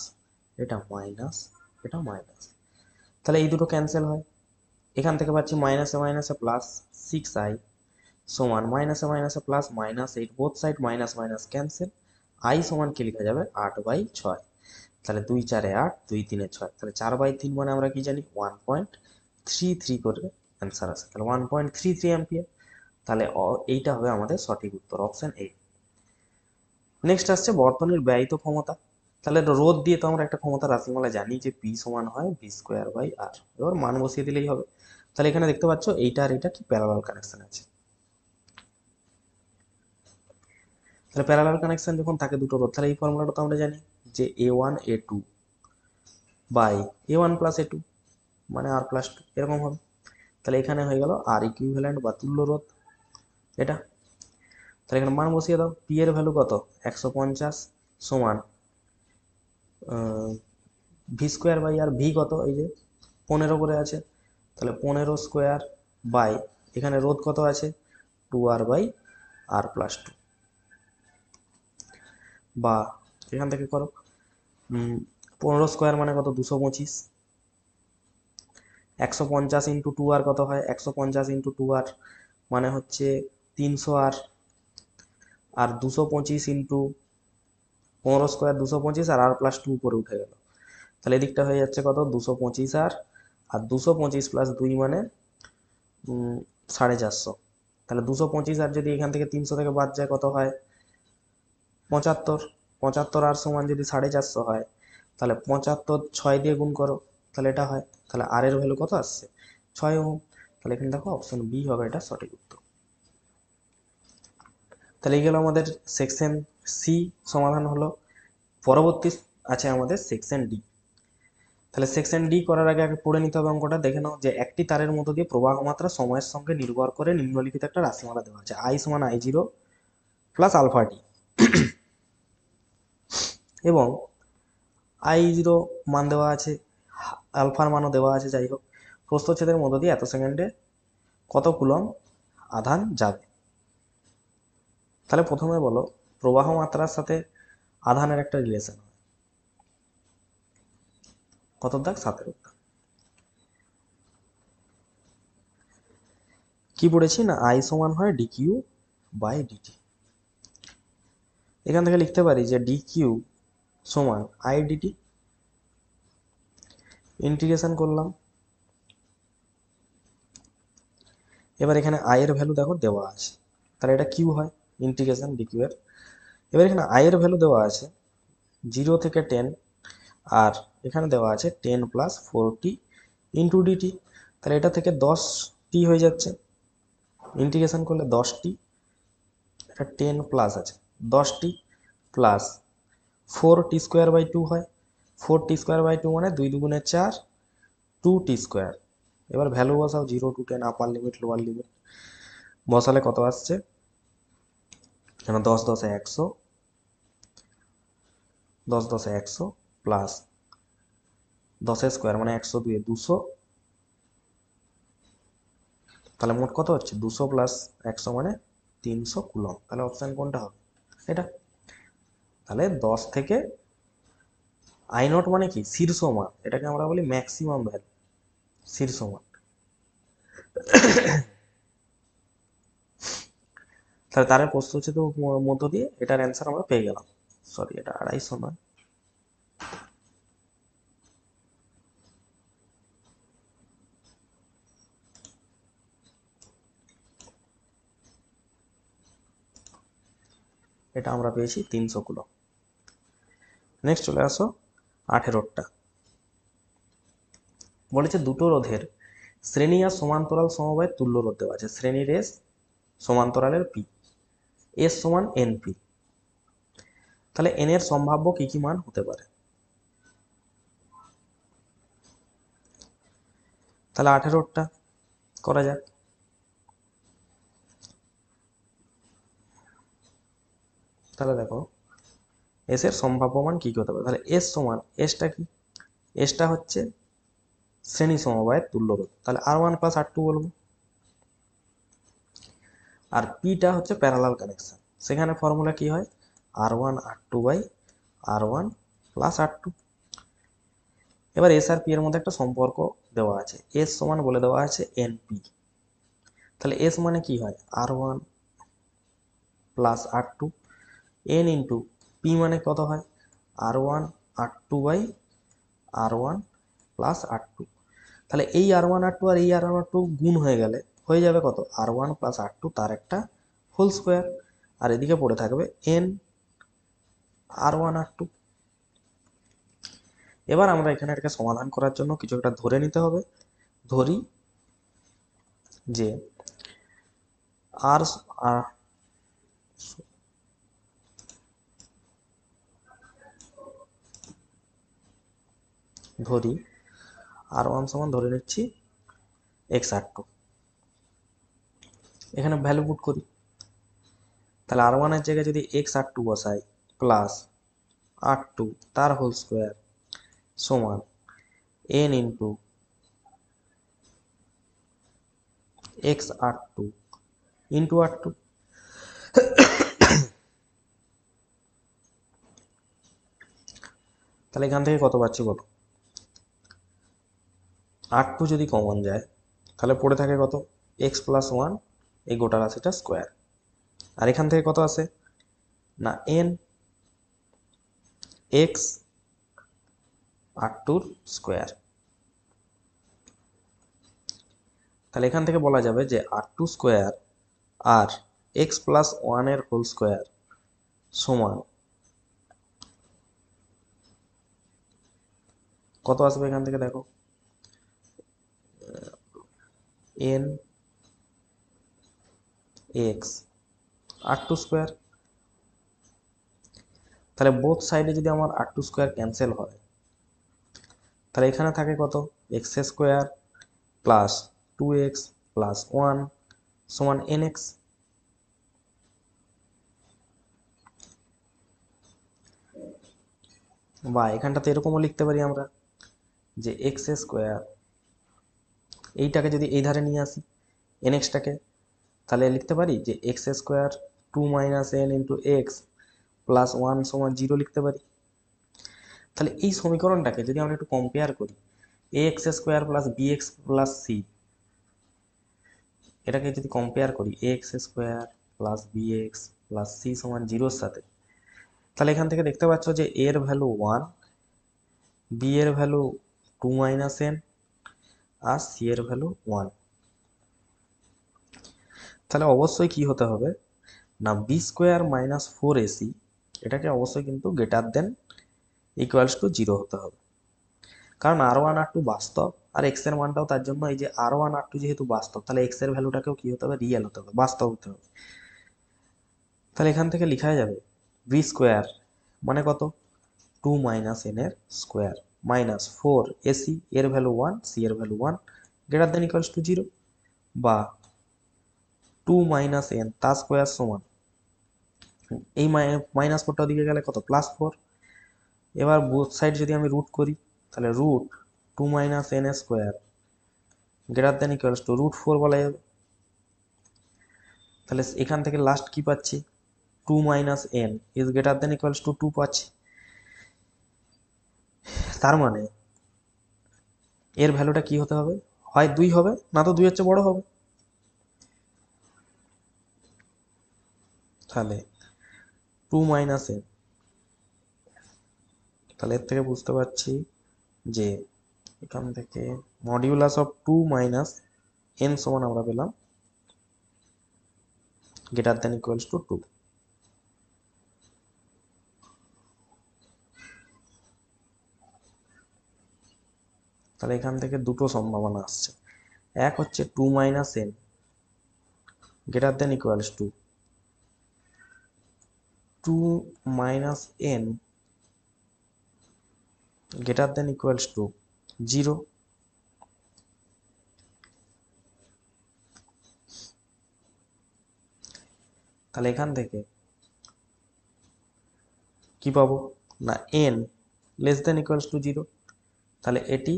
এটা মাইনাস, এটা মাইনাস, তাহলে এই দুটো ক্যান্সেল হয়, এখান থেকে পাচ্ছি মাইনাসে মাইনাসে প্লাস 6I সমান মাইনাসে মাইনাসে plus -8, both side minus minus cancel, I সমান কি লেখা যাবে 8/6, তাহলে 2 4 এ 8, 2 3 এ 6, তাহলে 4/3 মানে আমরা কি জানি 1.33 করে অ্যান্সার আসে, তাহলে 1.33 অ্যাম্পিয়ার। তাহলে এইটা হবে আমাদের সঠিক উত্তর, অপশন এ। নেক্সট আসছে বর্তনীর ব্যয়িত ক্ষমতা। তাহলে রোধ দিয়ে তো আমরা একটা ক্ষমতা রাশিমালা জানি যে পি সমান হয় V²/R, এবার মান বসিয়ে দিলেই হবে। তাহলে এখানে দেখতে পাচ্ছ এইটা আর এটা কি প্যারালাল কানেকশন আছে, তাহলে প্যারালাল কানেকশন যখন থাকে দুটো রোধ, তাহলে এই ফর্মুলাটা তো আমরা জানি যে A1 A2 by A1 plus A2 মানে R+2, এরকম হবে। তাহলে এখানে হয়ে গেল আর ইকুইভ্যালেন্ট বা তুল্য রোধ এটা। তাহলে এখানে মান বসিয়ে দাও, পি এর ভ্যালু কত 150 সমান V²/R, ভি কত এই যে 15 করে আছে, তাহলে 15² বাই এখানে রোধ কত আছে 2R/R+2, বা এখান থেকে করো 15² মানে কত 225, 150 ইন্টু 2R কত হয় 150 ইন্টু 2R মানে হচ্ছে 300 আর 225 ইন্টু 15 স্কোয়ার 225 আর প্লাস 2 উপরে উঠে গেল, তাহলে এদিকটা হয়ে যাচ্ছে কত 225 আর 225 প্লাস 2 মানে 450। তাহলে 225 আর যদি এখান থেকে 300 থেকে বাদ যায় কত হয় 75। 75 আর সমান যদি 450 হয়, তাহলে 75 6 দিয়ে গুণ করো, তাহলে এটা হয়। তাহলে আর এর ভ্যালু কত আসছে 6 ওহম। তাহলে এখানে দেখো অপশন বি হবে এটা সঠিক উত্তর। তাহলে এই গেল আমাদের সেকশন সি সমাধান হলো। পরবর্তী আছে আমাদের সেকশন ডি। তাহলে সেকশন ডি করার আগে আগে পড়ে নিতে হবে অঙ্কটা, দেখে নাও যে একটি তারের মধ্য দিয়ে প্রবাহ মাত্রা সময়ের সঙ্গে নির্ভর করে নিম্নলিখিত একটা রাশিমালা দেওয়া আছে, আই সমান I0 প্লাস আলফা টি, এবং I0 মান দেওয়া আছে, আলফার মানও দেওয়া আছে। যাই হোক, প্রস্থচ্ছেদের মধ্য দিয়ে এত সেকেন্ডে কত কুলম্ব আধান যাবে। তাহলে প্রথমে বলো প্রবাহ মাত্রার সাথে আধানের একটা রিলেশন হয়, কত দাগ 7 দাগ। কি পড়েছি না আই সমান হয় ডিকিউ বাই ডিটি। এখান থেকে লিখতে পারি যে ডিকিউ সমান আই ডিটি, ইন্টিগ্রেশন করলাম। এবার এখানে আই এর ভ্যালু দেখো দেওয়া আছে, তাহলে এটা কিউ হয় ইন্টিগ্রেশন ডিকিউ এর। এবার এখানে আই এর ভ্যালু দেওয়া আছে 0 থেকে 10, আর এখানে দেওয়া আছে 10 প্লাস 4t ইন্টু ডিটি। তাহলে এটা থেকে 10t হয়ে যাচ্ছে, ইন্টিগ্রেশন করলে 10t, এটা 10 প্লাস আছে 10t প্লাস 4t² বাই 2 হয়। 4t² বাই 2 মানে 2 দুগুণে 4, 2t²। এবার ভ্যালু বসাও 0 to 10 upper limit lower limit, বসালে কত আসছে, 10 10 100, 10 10 100 প্লাস 10 স্কোয়ার মানে 102 200, তাহলে মোট কত হচ্ছে 200 প্লাস 100 মানে 300 কুলম্ব। তাহলে অপশন কোনটা হবে এটা। তাহলে 10 থেকে আই নট মানে কি শীর্ষ মান, এটাকে আমরা বলি ম্যাক্সিমাম ভ্যালু, শীর্ষ মান। তাহলে তারের প্রস্থচ্ছেদ মধ্য দিয়ে এটার অ্যান্সার আমরা পেয়ে গেলাম। সরি, এটা 250 নয়, এটা আমরা পেয়েছি 300 কুলম্ব। নেক্সট চলে আসো 18টা। বলেছে দুটো রোধের শ্রেণী আর সমান্তরাল সমবায়ের তুল্য রোধ দেওয়া আছে, শ্রেণীর এস, সমান্তরালের পি, এস সমান এনপি। তাহলে এন এর সম্ভাব্য কি কি মান হতে পারে। তাহলে 18টা করা যাক। তাহলে দেখো এস এর সম্ভাব্য মান কি কি হতে পারে। তাহলে এস সমান, এসটা কি, এসটা হচ্ছে শ্রেণী সমবায়ের তুল্য রোধ, তাহলে R1 প্লাস R2 বলবো। আর পিটা হচ্ছে প্যারালাল কানেকশন, সেখানে ফর্মুলা কি হয় R1 R2 by R1 plus R2। এবার এস আর পি এর মধ্যে একটা সম্পর্ক দেওয়া আছে, এস সমান বলে দেওয়া আছে এনপি। তাহলে এস মানে কি হয় R1 plus R2, N into P মানে কত হয় R1 R2 by R1 plus R2। তাহলে এই R1 R2 আর এই R1 R2 গুণ হয়ে গেলে হয়ে যাবে কত R1 প্লাস R2 তার একটা হোল স্কোয়ার, আর এদিকে পড়ে থাকবে এন R1 R2। এবার আমরা এখানে এটাকে সমাধান করার জন্য কিছু একটা ধরে নিতে হবে। ধরি যে আর ধরি R1 সমান ধরে নিচ্ছি x R2, এখানে ভ্যালু পুট করি। তাহলে R1 এর জায়গায় যদি x R2 বসাই প্লাস R2 তার হোল স্কোয়ার সমান n into x R2 into R2। তাহলে এখান থেকে কত পাচ্ছি বলো, R2 যদি কমন যায় তাহলে পড়ে থাকে কত x প্লাস 1 এই গোটা রাশিটা স্কোয়ার। আর এখান থেকে কত আসে না এন এক্স আর টুর স্কোয়ার। তাহলে এখান থেকে বলা যাবে যে আর টু স্কোয়ার আর এক্স প্লাস ওয়ানের হোল স্কোয়ার সমান কত আসবে এখান থেকে দেখো এন এক্স আর টু স্কোয়ার। তাহলে বোথ সাইডে যদি আমার আর টু স্কোয়ার ক্যান্সেল হয় তাহলে এখানে থাকে কত X square plus two X plus one সমান এন এক্স। বা এখানটাতে এরকমও লিখতে পারি আমরা যে এক্স স্কোয়ার এইটাকে যদি এই ধারে নিয়ে আসি এন এক্সটাকে, তাহলে লিখতে পারি যে X square two minus N into X plus one সমান জিরো লিখতে পারি। তাহলে এই সমীকরণটাকে যদি আমরা একটু কম্পেয়ার করি a x square plus b x plus c, এটাকে যদি কম্পেয়ার করি a x square plus b x plus c সমান জিরোর সাথে, তাহলে এখান থেকে দেখতে পাচ্ছ যে এ এর ভ্যালু ওয়ান, বি এর ভ্যালু টু মাইনাস এন আর সি এর ভ্যালু ওয়ান। তাহলে অবশ্যই কি হতে হবে না B square minus four AC এটাকে অবশ্যই কিন্তু greater than equals to zero হতে হবে। কারণ আর ওয়ান আর টু বাস্তব আর এক্স এর মানটাও তার জন্য এই যে আর ওয়ান আর টু যেহেতু বাস্তব তাহলে এক্স এর ভ্যালুটাকেও কি হতে হবে রিয়েল হতে হবে, বাস্তব হতে হবে। তাহলে এখান থেকে লেখা যাবে বি স্কোয়ার মানে কত টু মাইনাস এন এর স্কোয়ার মাইনাস ফোর এসি এর ভ্যালু ওয়ান সি এর value one greater than equals to zero, বা টু মাইনাস এন তার স্কোয়ার সমান এই মাইনাস ফোরটা দিকে গেলে কত প্লাস ফোর। এবার বোথ সাইড যদি আমি রুট করি তাহলে root two minus N square greater than equals to root four বলা যাবে। তাহলে এখান থেকে লাস্ট কি পাচ্ছি two minus N is greater than equals to two পাচ্ছি। তার মানে এর ভ্যালুটা কি হতে হবে হয় দুই হবে না তো দুই হচ্ছে বড় হবে। তাহলে টু মাইনাস এন, তাহলে এর থেকে বুঝতে পারছি যে এখান থেকে modulus of two minus N সমান আমরা পেলাম greater than equals to two. তাহলে এখান থেকে দুটো সম্ভাবনা আসছে, এক হচ্ছে two minus N greater than equals to two minus N greater than equals to zero. তাহলে এখান থেকে কি পাবো না N less than equals to zero, তাহলে এটি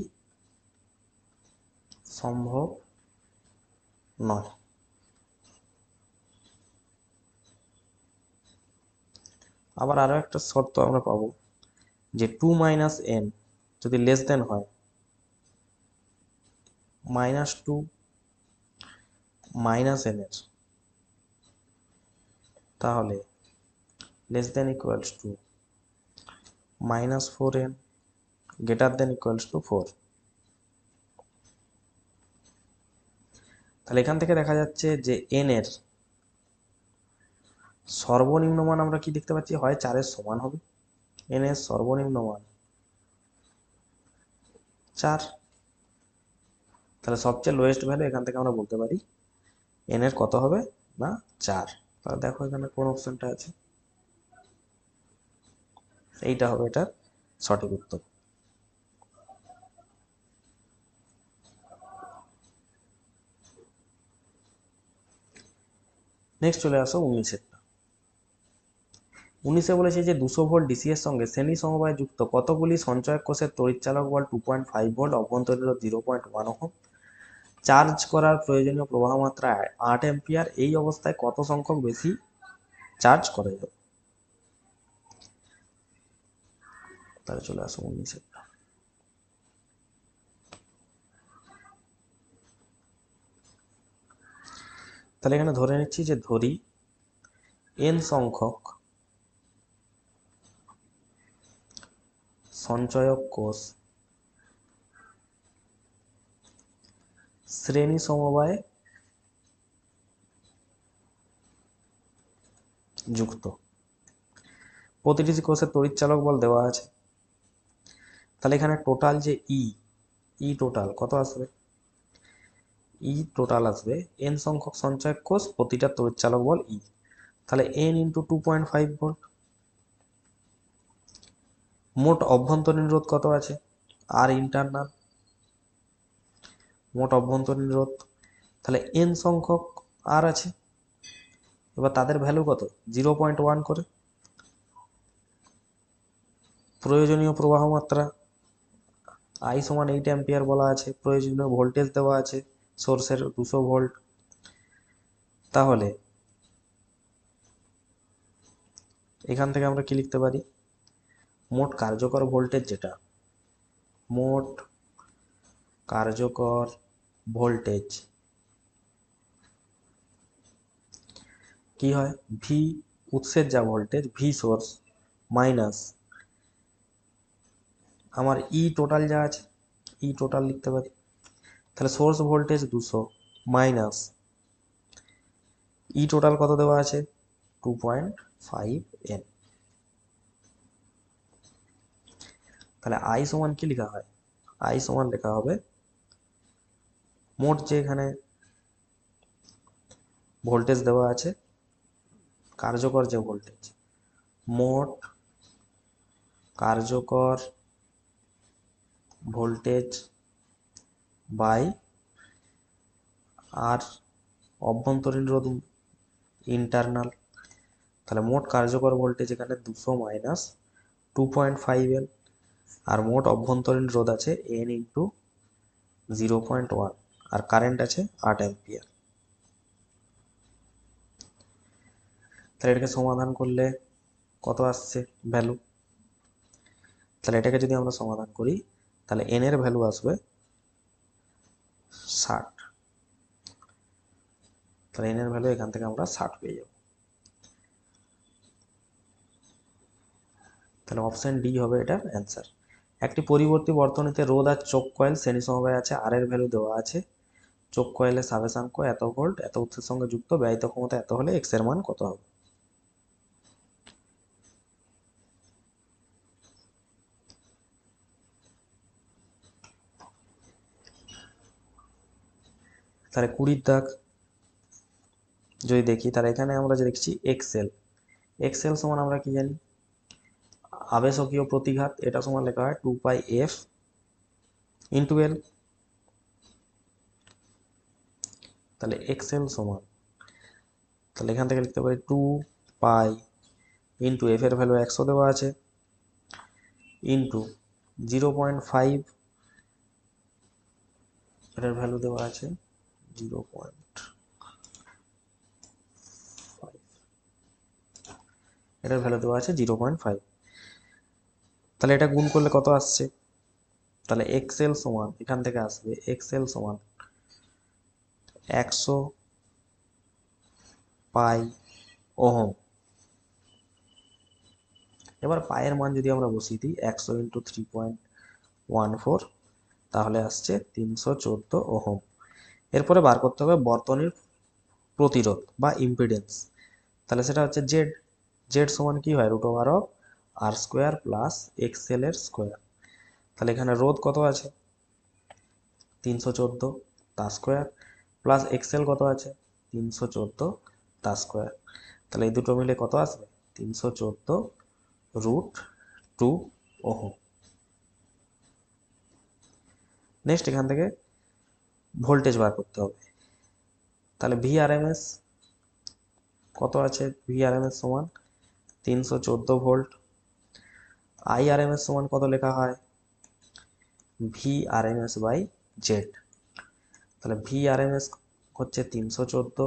সম্ভব নয়। আবার আরো একটা শর্ত আমরা পাবো যে টু মাইনাস এন যদি লেস দেন হয় মাইনাস টু মাইনাস এন এর, তাহলে less than equals two minus four N greater than equals two four. তাহলে এখান থেকে দেখা যাচ্ছে যে এন এর সর্বনিম্ন মান আমরা কি দেখতে পাচ্ছি হয় চারের সমান হবে, এন এর সর্বনিম্ন মান চার। তাহলে সবচেয়ে লোয়েস্ট ভ্যালু এখান থেকে আমরা বলতে পারি এন এর কত হবে না চার। তাহলে দেখো এখানে কোন অপশনটা আছে, এইটা হবে এটার সঠিক উত্তর। নেক্সট চলে আসো 19-এরটা। 19-এ বলেছে যে 200 ভোল্ট ডিসি এর সঙ্গে শ্রেণী সমবায় যুক্ত কতগুলি সঞ্চয়ক কোষের তড়িৎচালক বল 2.5 ভোল্ট অভ্যন্তরীণ 0.1 ওহম চার্জ করার প্রয়োজনীয় প্রবাহ মাত্রা 8 অ্যাম্পিয়ার, এই অবস্থায় কত সংখ্যক বেশি চার্জ করা যাবে। তাহলে চলে আসো 19-এরটা। তাহলে এখানে ধরে নিচ্ছি যে ধরি n সংখ্যক সঞ্চয়ক কোষ শ্রেণী সমবায়ে যুক্ত। প্রতিটি কোষের তড়িৎচালক বল দেওয়া আছে। তাহলে এখানে টোটাল যে ই টোটাল কত আসবে? টোটাল আসবে n সংখ্যক সঞ্চয়ক কোষ, প্রতিটা তড়িৎচালক বল তাহলে n ইন্টু 2.5 ভোল্ট। মোট অভ্যন্তরীণ রোধ কত আছে? আর ইন্টারনাল। মোট অভ্যন্তরীণ রোধ, তাহলে n সংখ্যক আর আছে, এবার তাদের ভ্যালু কত? 0.1 করে। প্রয়োজনীয় প্রবাহ মাত্রা I সমান 8 অ্যাম্পিয়ার বলা আছে। প্রয়োজনীয় ভোল্টেজ দেওয়া আছে সোর্সের 200 ভোল্ট। তাহলে এখান থেকে আমরা কি লিখতে পারি? মোট কার্যকর ভোল্টেজ, যেটা মোট কার্যকর ভোল্টেজ কি হয়? ভি উৎসের যা ভোল্টেজ, ভি সোর্স মাইনাস আমার টোটাল যা আছে, টোটাল লিখতে পারি। তাহলে সোর্স ভোল্টেজ 200 মাইনাস টোটাল কত দেওয়া আছে? 2.5 n। তাহলে I সমান কি লেখা হয়? I সমান লেখা হবে মোট যে এখানে ভোল্টেজ দেওয়া আছে, কার্যকর যে ভোল্টেজ, মোট কার্যকর ভোল্টেজ বাই আর অভ্যন্তরীণ রোধ ইন্টারনাল। তাহলে মোট কার্যকর ভোল্টেজ এখানে 200 মাইনাস 2.5 n, আর মোট অভ্যন্তরীণ রোধ আছে n ইন্টু 0.1, আর কারেন্ট আছে 8 অ্যাম্পিয়ার। তাহলে এটাকে সমাধান করলে কত আসছে ভ্যালু? তাহলে এটাকে যদি আমরা সমাধান করি, তাহলে n এর ভ্যালু আসবে 60। তাহলে n এর ভ্যালু এখান থেকে আমরা 60 পেয়ে যাব। তাহলে অপশন ডি হবে এটার অ্যান্সার। একটি পরিবর্তী বর্তনীতে রোধ আর চোক কয়েল শ্রেণী সমবায় আছে, আর এর ভ্যালু দেওয়া আছে। চোক কয়েলের সাবেশাঙ্ক এত ভোল্ট, এত উৎসের সঙ্গে যুক্ত, ব্যয়িত ক্ষমতা এত হলে এক্স এর মান কত হবে? তাহলে 20 দাগ যদি দেখি, তাহলে এখানে আমরা যে দেখছি এক্সেল, এক্সেল সমান আমরা কি জানি? আবেশকীয় প্রতিঘাত, এটা সমান লেখা হয় 2πf ইন্টু এল। তাহলে এক্সেল সমান, তাহলে এখান থেকে লিখতে পারি 2π ইন্টু এফ এর ভ্যালু 100 দেওয়া আছে, ইন্টু 0.5 এটার ভ্যালু দেওয়া আছে 0.5, এটার ভ্যালু দেওয়া আছে 0.5। তাহলে এটা গুণ করলে কত আসছে? তাহলে এক্সেল সমান এখান থেকে আসবে এক্সেল সমান 100 পাই ওহম। এবার পায়ের মান যদি আমরা বসিয়ে দিই 100 ইন্টু 3.14, তাহলে আসছে 314 ওহম। এরপরে বার করতে হবে বর্তনীর প্রতিরোধ বা ইম্পিডেন্স। তাহলে সেটা হচ্ছে জেড। জেড সমান কি হয়? √অফ আর স্কোয়ার প্লাস এক্সএল এর স্কোয়ার। তাহলে এখানে রোধ কত আছে? 314 তার স্কোয়ার, প্লাস এক্সএল কত আছে? 314 তার স্কোয়ার। তাহলে এই দুটো মিলে কত আসবে? 314√2 ওহম। নেক্সট এখান থেকে ভোল্টেজ বার করতে হবে। তাহলে ভিআরএমএস কত আছে? ভিআরএমএস সমান 314 ভোল্ট। আইআরএমএস সমান কত লেখা হয়? VRMS by Z. তাহলে ভিআরএমএস হচ্ছে 314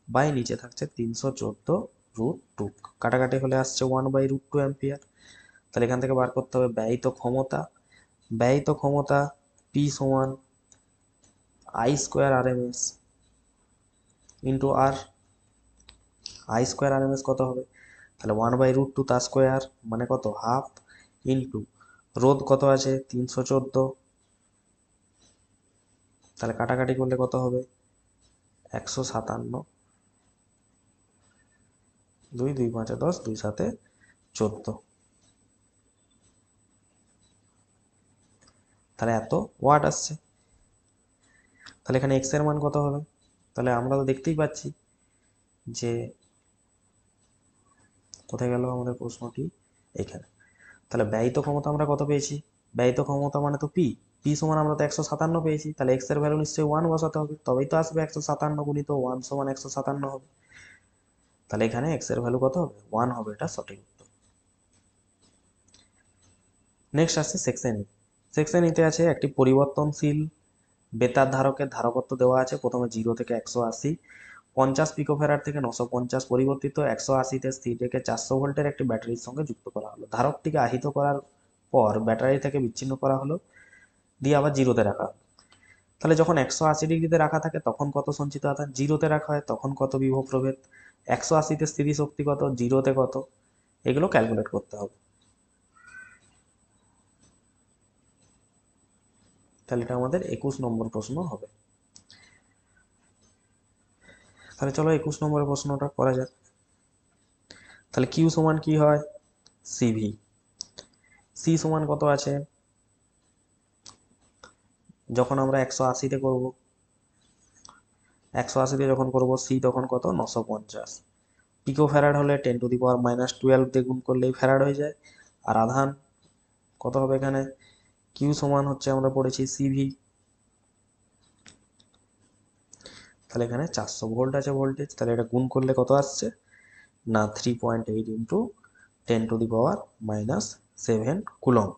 বাই নিচে থাকছে 314√2, কাটাকাটি হলে আসছে 1/√2 অ্যাম্পিয়ার। তাহলে এখান থেকে বার করতে হবে ব্যয়িত ক্ষমতা। ব্যয়িত ক্ষমতা পি সমান I square RMS into R, I square R M S কত হবে, তাহলে 1/√2 তার স্কোয়ার মানে কত হাফ, ইন্টু রোধ কত আছে 314, তাহলে কাটাকাটি করলে কত হবে 157, 2 2 5 10, 2 7 14, তাহলে এত ওয়াট আসছে। তাহলে এখানে এক্স এর মান কত হবে, তাহলে আমরা তো দেখতেই পাচ্ছি যে কোথায় গেল আমাদের প্রশ্নটি, এইখানে। তাহলে ব্যয়িত ক্ষমতা আমরা কত পেয়েছি, ব্যয়িত ক্ষমতা মানে তো পি, পি সমান আমরা তো 157 পেয়েছি, তাহলে এক্স এর ভ্যালু নিশ্চয়ই 1 বসাতে হবে, তবেই তো আসবে 157 গুণিত 1 সমান 157 হবে। তাহলে এখানে এক্স এর ভ্যালু কত হবে 1 হবে, এটা সঠিক উত্তর। নেক্সট আসছে সেকশন ই। সেকশন ইতে আছে একটি পরিবর্তনশীল বেতার ধারকের ধারকত্ব দেওয়া আছে, প্রথমে 0 থেকে 180, 50 পিকোফ্যারাড থেকে 950 পরিবর্তিত 180-তে স্থির রেখে 400 ভোল্টের একটি ব্যাটারির সঙ্গে যুক্ত করা হলো। ধারকটিকে আহিত করার পর ব্যাটারি থেকে বিচ্ছিন্ন করা হলো, দিয়ে আবার 0-তে রাখা হলো। তাহলে যখন 180 ডিগ্রিতে রাখা থাকে তখন কত সঞ্চিত আধান, 0-তে রাখা হয় তখন কত বিভব প্রভেদ, 180-তে স্থিতিশক্তি কত, 0-তে কত, এগুলো ক্যালকুলেট করতে হবে। তাহলে এটা আমাদের 21 নম্বর প্রশ্ন হবে। তাহলে চলো 21 নম্বরের প্রশ্নটা করা যাক। তাহলে কিউ সমান কি হয় সিভি, সি সমান কত আছে, যখন আমরা 180-তে করব, 180-তে যখন করব সি তখন কত 950, পিকো ফ্যারাড হলে 10⁻⁻12 দিয়ে গুণ করলেই ফ্যারাড হয়ে যায়। আর আধান কত হবে এখানে, কিউ সমান হচ্ছে আমরা পড়েছি সিভি, তাহলে এখানে 400 ভোল্ট আছে ভোল্টেজ, তাহলে এটা গুণ করলে কত আসছে না 3.8 ইন্টু 10⁻⁻7 কুলম।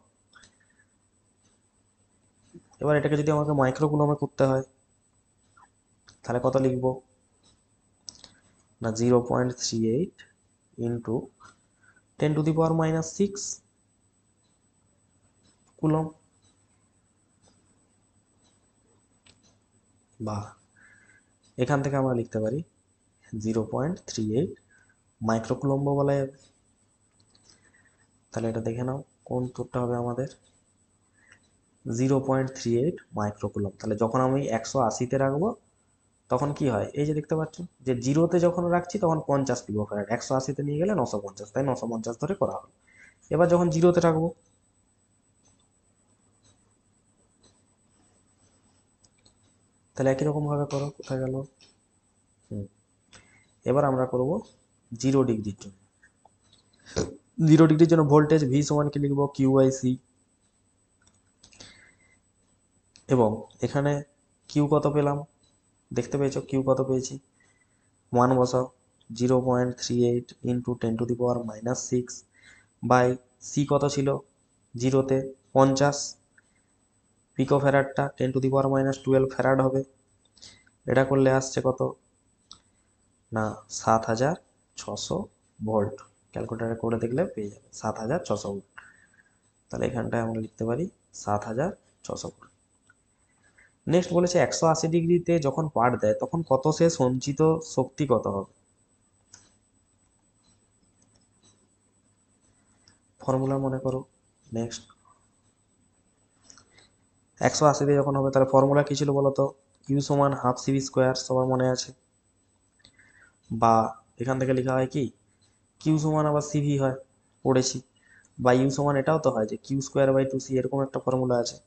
এবার এটাকে যদি আমাকে মাইক্রো কুলমে করতে হয় তাহলে কত লিখবো না 0.38 ইন্টু 10⁻⁻6 কুলম, বা এখান থেকে আমরা লিখতে পারি 0.38 মাইক্রোকুলম্ব বলা যাবে। তাহলে এটা দেখে নাও কোন উত্তরটা হবে আমাদের 0.38 মাইক্রোকুলম। তাহলে যখন আমি 180-তে রাখবো তখন কি হয়, এই যে দেখতে পাচ্ছ যে 0-তে যখন রাখছি তখন 50 পিকো ফ্যারাড, 180-তে নিয়ে গেলে 950, তাই 950 ধরে করা হলো। এবার যখন 0-তে রাখবো তাহলে একই রকম ভাবে করো, কোথায় গেল, এবার আমরা করব 0 ডিগ্রির জন্য। 0 ডিগ্রির জন্য ভোল্টেজ ভি সমান কি লিখবো কিউ/সি, এবং এখানে কিউ কত পেলাম, দেখতে পেয়েছো কিউ কত পেয়েছি, 1 বসাও, 0.38 ইন্টু 10⁻⁻6 বাই সি কত ছিল 0-তে 50 পিকো ফ্যারাডটা 10⁻⁻12 ফ্যারাড হবে, এটা করলে আসছে কত না 7600 ভোল্ট, ক্যালকুলেটারে করে দেখলে পেয়ে যাবে 7600 ভোল্ট। তাহলে এখানটায় আমরা লিখতে পারি 7600 ভোল্ট। নেক্সট বলেছে 180 ডিগ্রিতে যখন পাঠ দেয় তখন কত সে সঞ্চিত শক্তি কত হবে, ফর্মুলা মনে করো। নেক্সট 180-তে যখন হবে তাহলে ফর্মুলা কি ছিল বলতো, ইউ সমান হাফ সিভি স্কোয়ার, সবার মনে আছে, বা এখান থেকে লেখা হয় কি কিউ সমান আবার সিভি হয় পড়েছি, বা ইউ সমান এটাও তো হয় যে Q²/2C, এরকম একটা ফর্মুলা আছে।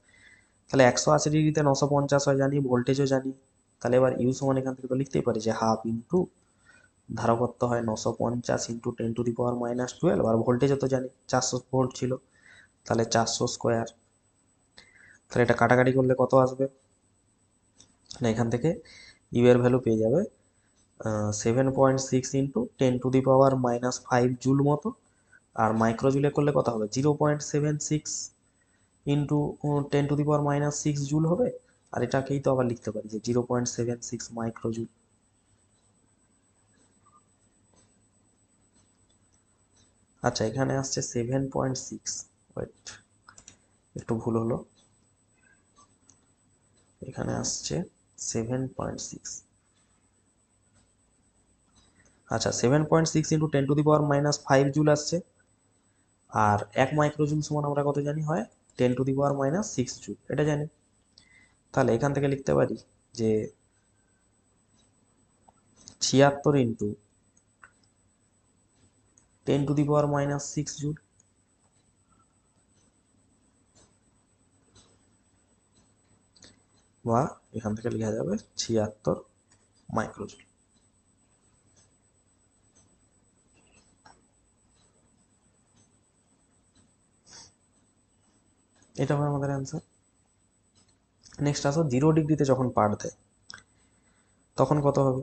তাহলে 180 ডিগ্রিতে 950 হয় জানি, ভোল্টেজও জানি, তাহলে এবার ইউ সমান এখান থেকে তো লিখতেই পারি যে হাফ ইন্টু ধারকত্ব হয় 950 ইন্টু 10⁻⁻12, আর ভোল্টেজও তো জানি 400 ভোল্ট ছিল, তাহলে 400 স্কোয়ার। তাহলে এটা কাটাকাটি করলে কত আসবে না, এখান থেকে ইউ এর ভ্যালু পেয়ে যাবে 7.6 ইন্টু 10⁻⁻5 জুল মতো, আর মাইক্রো জুলে করলে কত হবে 0.76 ইন্টু 10⁻⁻6 জুল হবে, আর এটাকেই তো আবার লিখতে পারি যে 0.76 মাইক্রো জুল। আচ্ছা এখানে আসছে 7.6, ওয়েট একটু ভুল হলো, এখানে আসছে 7.6, আচ্ছা 7.6 ইন্টু 10⁻⁻5 জুল আসছে, আর 1 মাইক্রোজুল সমান আমরা কত জানি হয় 10⁻⁻6 জুল, এটা জানি। তাহলে এখান থেকে লিখতে পারি যে 76 ইন্টু 10⁻⁻6 জুল, বা এখান থেকে লেখা যাবে 76 মাইক্রোজুল। এটা হবে আমাদের অ্যান্সার। নেক্সট আসো 0 ডিগ্রিতে যখন পাঠ দেয় তখন কত হবে?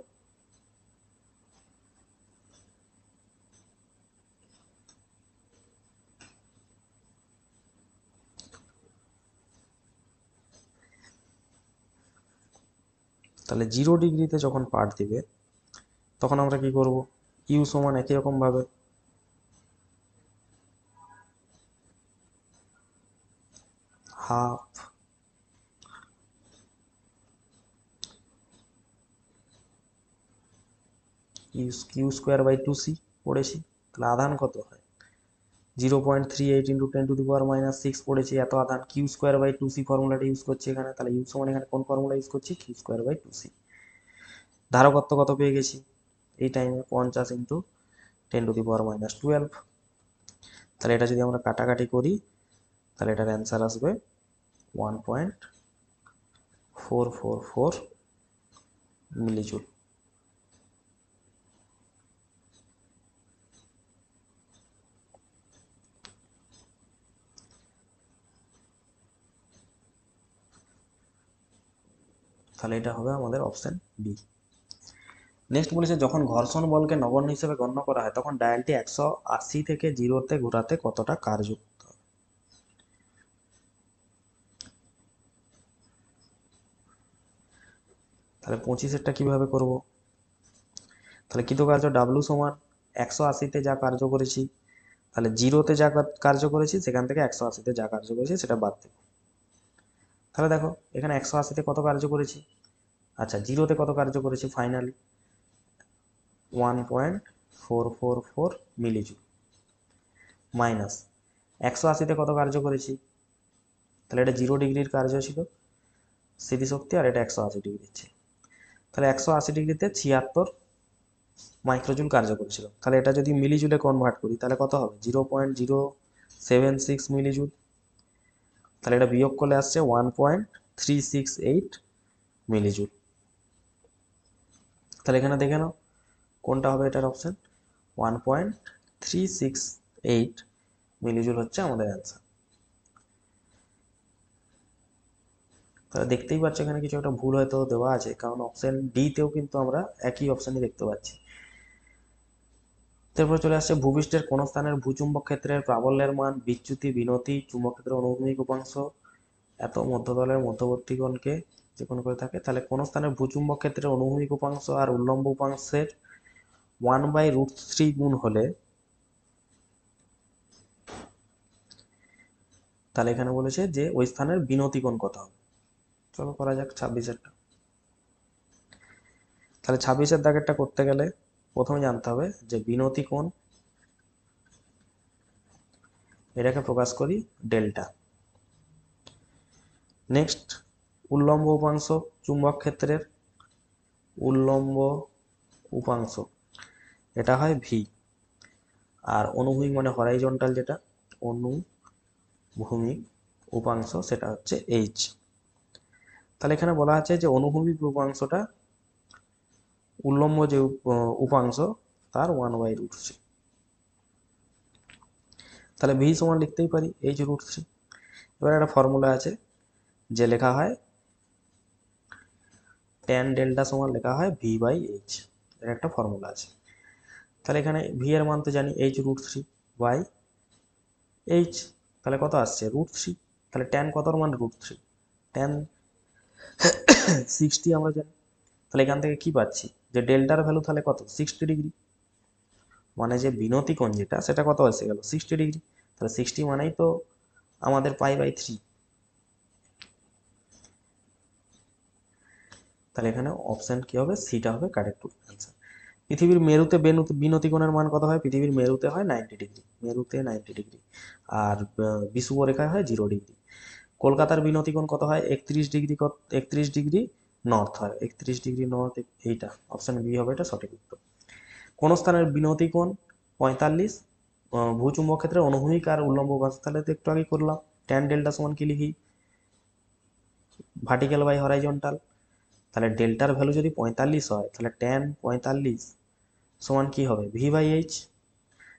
তাহলে 0 ডিগ্রিতে যখন পাঠ দিবে তখন আমরা কি করব? ইউ সমান একই রকম ভাবে half Q square by 2c পড়েছি। তাহলে আধান কত হয়? 0.38 ইন্টু 10⁻⁻6 পড়েছি, এত আধান। কিউ স্কোয়ার বাই 2c ফর্মুলাটা ইউজ করছি এখানে। তাহলে ইউ সমান এখানে কোন ফর্মুলা ইউজ করছি? Q square by 2c। ধারকত্ব কত পেয়ে গেছি এই টাইমে? 50 ইন্টু 10⁻12। তাহলে এটা যদি আমরা কাটাকাটি করি তাহলে এটার অ্যান্সার আসবে 1.444 মিলিজুল। তাহলে এটা হবে আমাদের অপশন বি। নেক্সট বলেছে যখন ঘর্ষণ বলকে নগণ্য হিসেবে গণ্য করা হয় তখন ডায়ালটি 180 থেকে 0-তে ঘোরাতে কতটা কার্য করতে হবে? তাহলে 25-এরটা কিভাবে করব? তাহলে কৃতকার্য ডাব্লু সমান 180-তে যা কার্য করেছি, তাহলে 0-তে যা কার্য করেছি সেখান থেকে 180-তে যা কার্য করেছি সেটা বাদ দেব। তাহলে দেখো এখানে 180-তে কত কার্য করেছি, আচ্ছা 0-তে কত কার্য করেছি ফাইনালি 1.444 মিলিজুল, মাইনাস 180-তে কত কার্য করেছি, তাহলে এটা 0 ডিগ্রির কার্য ছিল স্মৃতিশক্তি, আর এটা 180 ডিগ্রি দিচ্ছে। তাহলে 180 ডিগ্রিতে 76 মাইক্রোজুল কার্য করেছিল। তাহলে এটা যদি মিলিজুলে কনভার্ট করি তাহলে কত হবে? 0.076 মিলিজুল। তাহলে এটা বিয়োগ করলে আসছে 1.368 মিলিজুল। তাহলে এখানে দেখে নাও কোনটা হবে এটার অপশন। 1.368 মিলিজুল হচ্ছে আমাদের অ্যান্সার। তাহলে দেখতেই পাচ্ছ এখানে কিছু একটা ভুল হয়তো দেওয়া আছে, কারণ অপশন ডি তেও কিন্তু আমরা একই অপশনই দেখতে পাচ্ছি। তারপরে চলে আসছে ভূপৃষ্ঠের কোন স্থানের ভূচুম্বক ক্ষেত্রের প্রাবল্যের মান, বিচ্যুতি, বিনতি, চুম্বক ক্ষেত্রের অনুভূমিক উপাংশ এত মধ্যতলের মধ্যবর্তী কোণকে যে কোণ করে থাকে। তাহলে কোন স্থানের ভূচুম্বক ক্ষেত্রের অনুভূমিক উপাংশ আর উল্লম্ব উপাংশের 1/√3 গুণ হলে, তাহলে এখানে বলেছে যে ওই স্থানের বিনতি কোণ কত হবে। চলো করা যাক 26-এরটা। তাহলে 26-এর দাগেরটা করতে গেলে প্রথমে জানতে হবে যে বিনতি কোণ, এটাকে প্রকাশ করি ডেল্টা। নেক্সট উল্লম্ব উপাংশ, চুম্বক ক্ষেত্রের উল্লম্ব উপাংশ এটা হয় ভি, আর অনুভূমিক মানে হরাইজন্টাল যেটা অনুভূমিক উপাংশ সেটা হচ্ছে এইচ। তাহলে এখানে বলা আছে যে অনুভূমিক উপাংশটা উল্লম্ব যে উপাংশ তার 1/√3। তাহলে ভি সমান লিখতেই পারি h√3। এবার একটা ফর্মুলা আছে যে লেখা হয় ট্যান ডেল্টা সমান লেখা হয় v/h, এর একটা ফর্মুলা আছে। তাহলে এখানে ভি এর মান তো জানি h√3 বাই এইচ, তাহলে কত আসছে √3। তাহলে ট্যান কতর মান √3, ট্যান 60 আমরা জানি। তাহলে এখান থেকে কি পাচ্ছি যে ডেল্টার ভ্যালু তাহলে কত 60 ডিগ্রি, মানে যে বিনতি কোণ যেটা সেটা কত এসে গেল 60 ডিগ্রি। তাহলে 60 মানেই তো আমাদের π/3। তাহলে এখানে অপশন কি হবে, সিটা হবে কারেক্ট অ্যান্সার। পৃথিবীর মেরুতে বিনতি কোণের মান কত হয়? পৃথিবীর মেরুতে হয় 90 ডিগ্রি, মেরুতে 90 ডিগ্রি, আর বিষুবরেখায় হয় 0 ডিগ্রি। কলকাতার বিনতি কোণ কত হয়? 31 ডিগ্রি, 31 ডিগ্রি নর্থ হয়, 31 ডিগ্রি নর্থ। এইটা অপশন বি হবে এটা সঠিক উত্তর। কোন স্থানের বিনতি কোণ 45? ভূচুম্বক ক্ষেত্রে অনুভূমিক আর উল্লম্ব বাস, তাহলে তো একটু আগে করলাম। ট্যান ডেল্টা সমান কি লিখি? Vertical by horizontal. তাহলে ডেল্টার ভ্যালু যদি 45 হয়, তাহলে ট্যান 45 সমান কি হবে? V by H.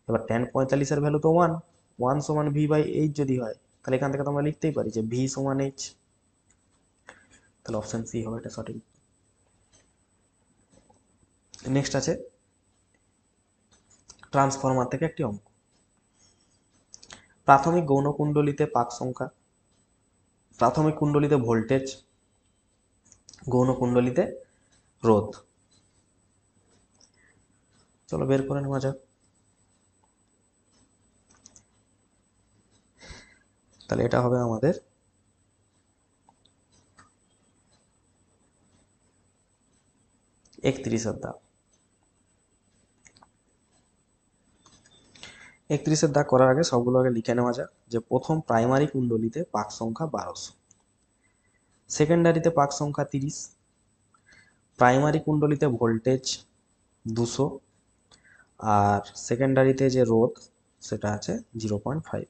এবার ট্যান 45-এর ভ্যালু তো 1, 1 সমান ভি বাই এইচ যদি হয়, তাহলে এখান থেকে তো আমরা লিখতেই পারি যে ভি সমান এইচ। তাহলে অপশন সি হবে এটা সঠিক। নেক্সট আছে ট্রান্সফরমার থেকে একটি অঙ্ক। প্রাথমিক গৌণকুণ্ডলীতে পাক সংখ্যা, প্রাথমিক কুণ্ডলীতে ভোল্টেজ, গৌণকুণ্ডলীতে রোধ। চলো বের করে নেওয়া যাক। তাহলে এটা হবে আমাদের 31-এর দাগ। 31-এর দাগ করার আগে সবগুলো আগে লিখে নেওয়া যাক। যে প্রথম প্রাইমারি কুণ্ডলীতে পাক সংখ্যা 1200, সেকেন্ডারিতে পাক সংখ্যা 30, প্রাইমারি কুণ্ডলীতে ভোল্টেজ 200, আর সেকেন্ডারিতে যে রোধ সেটা আছে 0.5।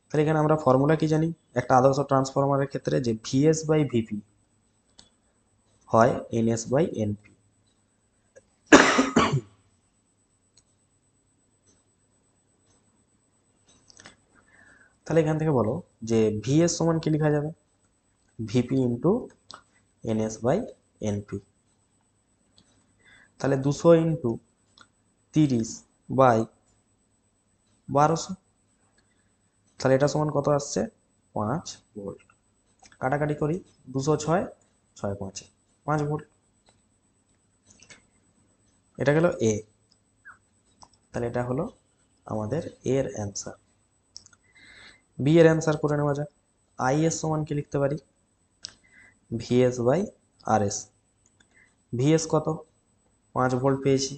তাহলে এখানে আমরা ফর্মুলা কি জানি? একটা আদর্শ ট্রান্সফরমারের ক্ষেত্রে যে ভিএস বাই ভিপি হয় এনএস বাই এনপি। তাহলে এখান থেকে বলো যে ভিএস সমান কি লেখা যাবে? VP into NS by NP. তাহলে 200 ইন্টু 30 বাই 1200, তাহলে এটা সমান কত আসছে? 5 ভোল্ট। কাটাকাটি করি, 206, 6 5 5 ভোল্ট। এটা গেল এ। তাহলে এটা হলো আমাদের এর অ্যান্সার। বি এর অ্যান্সার করে নেওয়া যাক। আইএস সমান কি লিখতে পারি? VS by RS. ভিএস কত? 5 ভোল্ট পেয়েছি,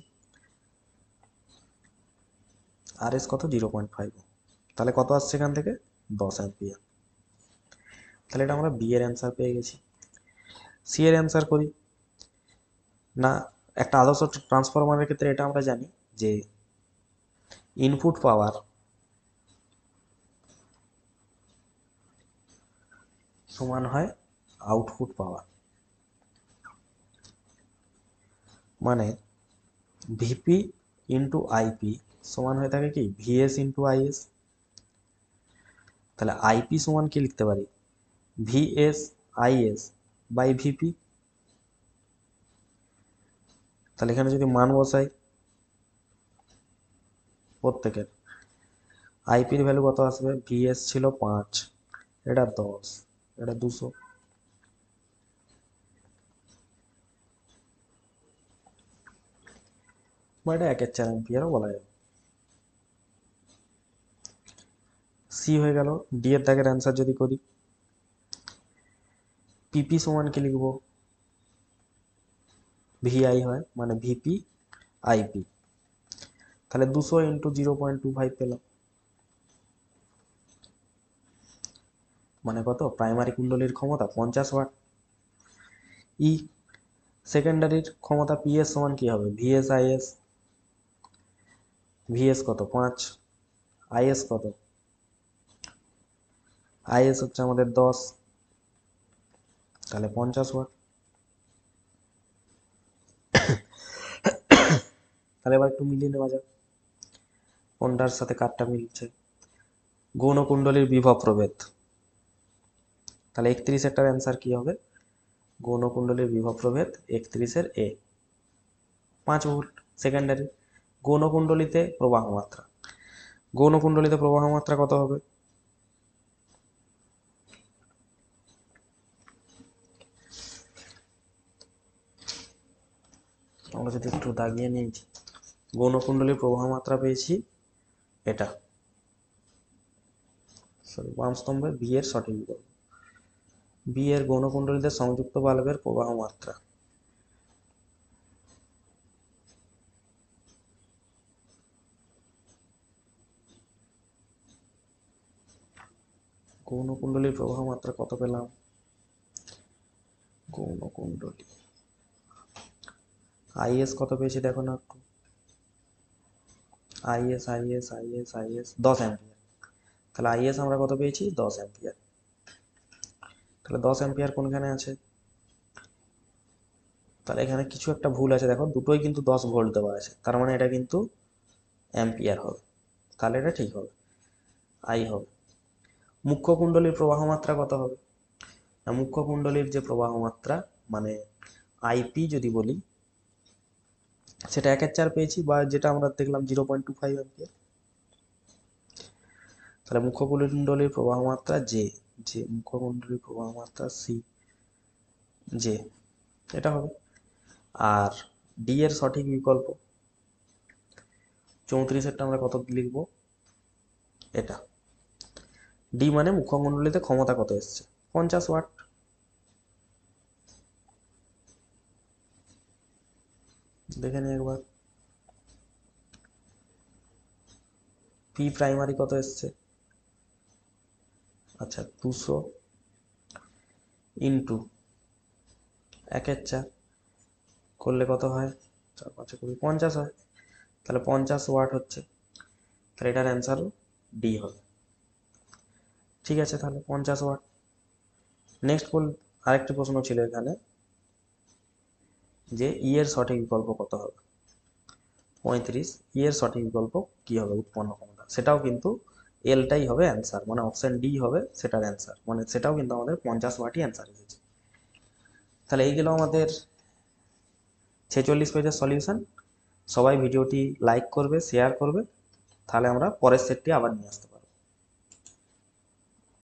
আরএস কত? 0.5। তাহলে কত আসছে এখান থেকে? 10 অ্যাম্পিয়ার। তাহলে এটা আমরা বি এর অ্যান্সার পেয়ে গেছি। সি এর অ্যান্সার করি না। একটা আদর্শ ট্রান্সফরমারের ক্ষেত্রে এটা আমরা জানি যে ইনপুট পাওয়ার সমান হয় আউটপুট পাওয়ার। মানে ভিপি ইন্টু আইপি সমান হয়ে থাকে কি? VS into IS. তাহলে আইপি সমান কি লিখতে পারি? VS IS by VP. তাহলে এখানে যদি মান বসাই প্রত্যেকের, আইপির ভ্যালু কত আসবে? ভিএস ছিল 5, এটা 10, এটা 200। বা এটা 1/4 অ্যাম্পিয়ারও বলা যাবে। সি হয়ে গেল। ডি এর দাগের অ্যান্সার যদি করি, পিপি সমান কি লিখবো? ভিআই হয়, মানে ভিপি আইপি। তাহলে 200 ইন্টু 0.25 পেলাম, মানে কত? প্রাইমারি কুণ্ডলীর ক্ষমতা 50 ওয়াট। ই সেকেন্ডারির ক্ষমতা পিএস সমান কি হবে? VS is. ভিএস কত? 5, আইএস কত? আইএস হচ্ছে আমাদের 10, তাহলে 50 ওয়াট। তাহলে এবার একটু মিলিয়ে নেওয়া যাক কোনটার সাথে কারটা মিলছে। গৌণকুণ্ডলীর বিভব প্রভেদ, তাহলে 31-এরটার অ্যান্সার কি হবে? গৌণকুণ্ডলীর বিভব প্রভেদ 31-এর এ 5 ভোল্ট। সেকেন্ডারি গৌণকুণ্ডলীতে প্রবাহ মাত্রা, গৌণকুণ্ডলীতে প্রবাহ মাত্রা কত হবে? আমরা যদি একটু দাগিয়ে নিয়েছি, গৌণকুণ্ডলীর প্রবাহ মাত্রা পেয়েছি এটা, সরি বাম স্তম্ভে বি এর সঠিক বিকল্প। বি এর গৌণকুণ্ডলীতে সংযুক্ত বাল্বের প্রবাহ মাত্রা। গৌণ কুণ্ডলীর প্রবাহ মাত্রা কত পেলাম? গৌণ কুণ্ডলী আইএস কত পেয়েছি দেখো না একটু। Is 10 ampere. তাহলে আইএস আমরা কত পেয়েছি? 10 অ্যাম্পিয়ার। তাহলে 10 অ্যাম্পিয়ার কোনখানে আছে? তাহলে এখানে কিছু একটা ভুল আছে, দেখো দুটোই কিন্তু 10 ভোল্ট দেওয়া আছে, তার মানে এটা কিন্তু অ্যাম্পিয়ার হবে। তাহলে এটা ঠিক হবে, আই হবে। মুখ্য কুণ্ডলীর প্রবাহ মাত্রা কত হবে? না, মুখ্য কুণ্ডলীর যে প্রবাহ মাত্রা মানে আইপি যদি বলি, সেটা 1/4 পেয়েছি, বা যেটা আমরা দেখলাম 0.25 অ্যাম্পিয়ার। তাহলে মুখ্য কুণ্ডলীর প্রবাহ মাত্রা জে, যে মুখ্য কুণ্ডলীর প্রবাহ মাত্রা সি, জে, এটা হবে। আর ডি এর সঠিক বিকল্প 34-এরটা আমরা কত লিখবো? এটা ডি মানে মুখ্য কুণ্ডলীতে ক্ষমতা কত এসছে? 50 ওয়াট। দেখে নি একবার। পি প্রাইমারি কত এসছে? আচ্ছা, 200 ইন্টু 1/4 করলে কত হয়? 4×5=20, 50 হয়। তাহলে 50 ওয়াট হচ্ছে। তাহলে এটার অ্যান্সার ডি হবে। ঠিক আছে, তাহলে 50 ওয়াট। নেক্সট আরেকটি প্রশ্ন ছিল এখানে, যে ই এর সঠিক বিকল্প কত হবে? 35। ই এর সঠিক বিকল্প কি হবে উৎপন্ন ক্ষমতা? সেটাও কিন্তু এলটাই হবে অ্যান্সার, মানে অপশন ডি হবে সেটার অ্যান্সার, মানে সেটাও কিন্তু আমাদের 50 ওয়াটই অ্যান্সার এসেছে। তাহলে এই গেল আমাদের 46 পেজের সলিউশন। সবাই ভিডিওটি লাইক করবে, শেয়ার করবে, তাহলে আমরা পরের সেটটি আবার নিয়ে আসতে পারবো।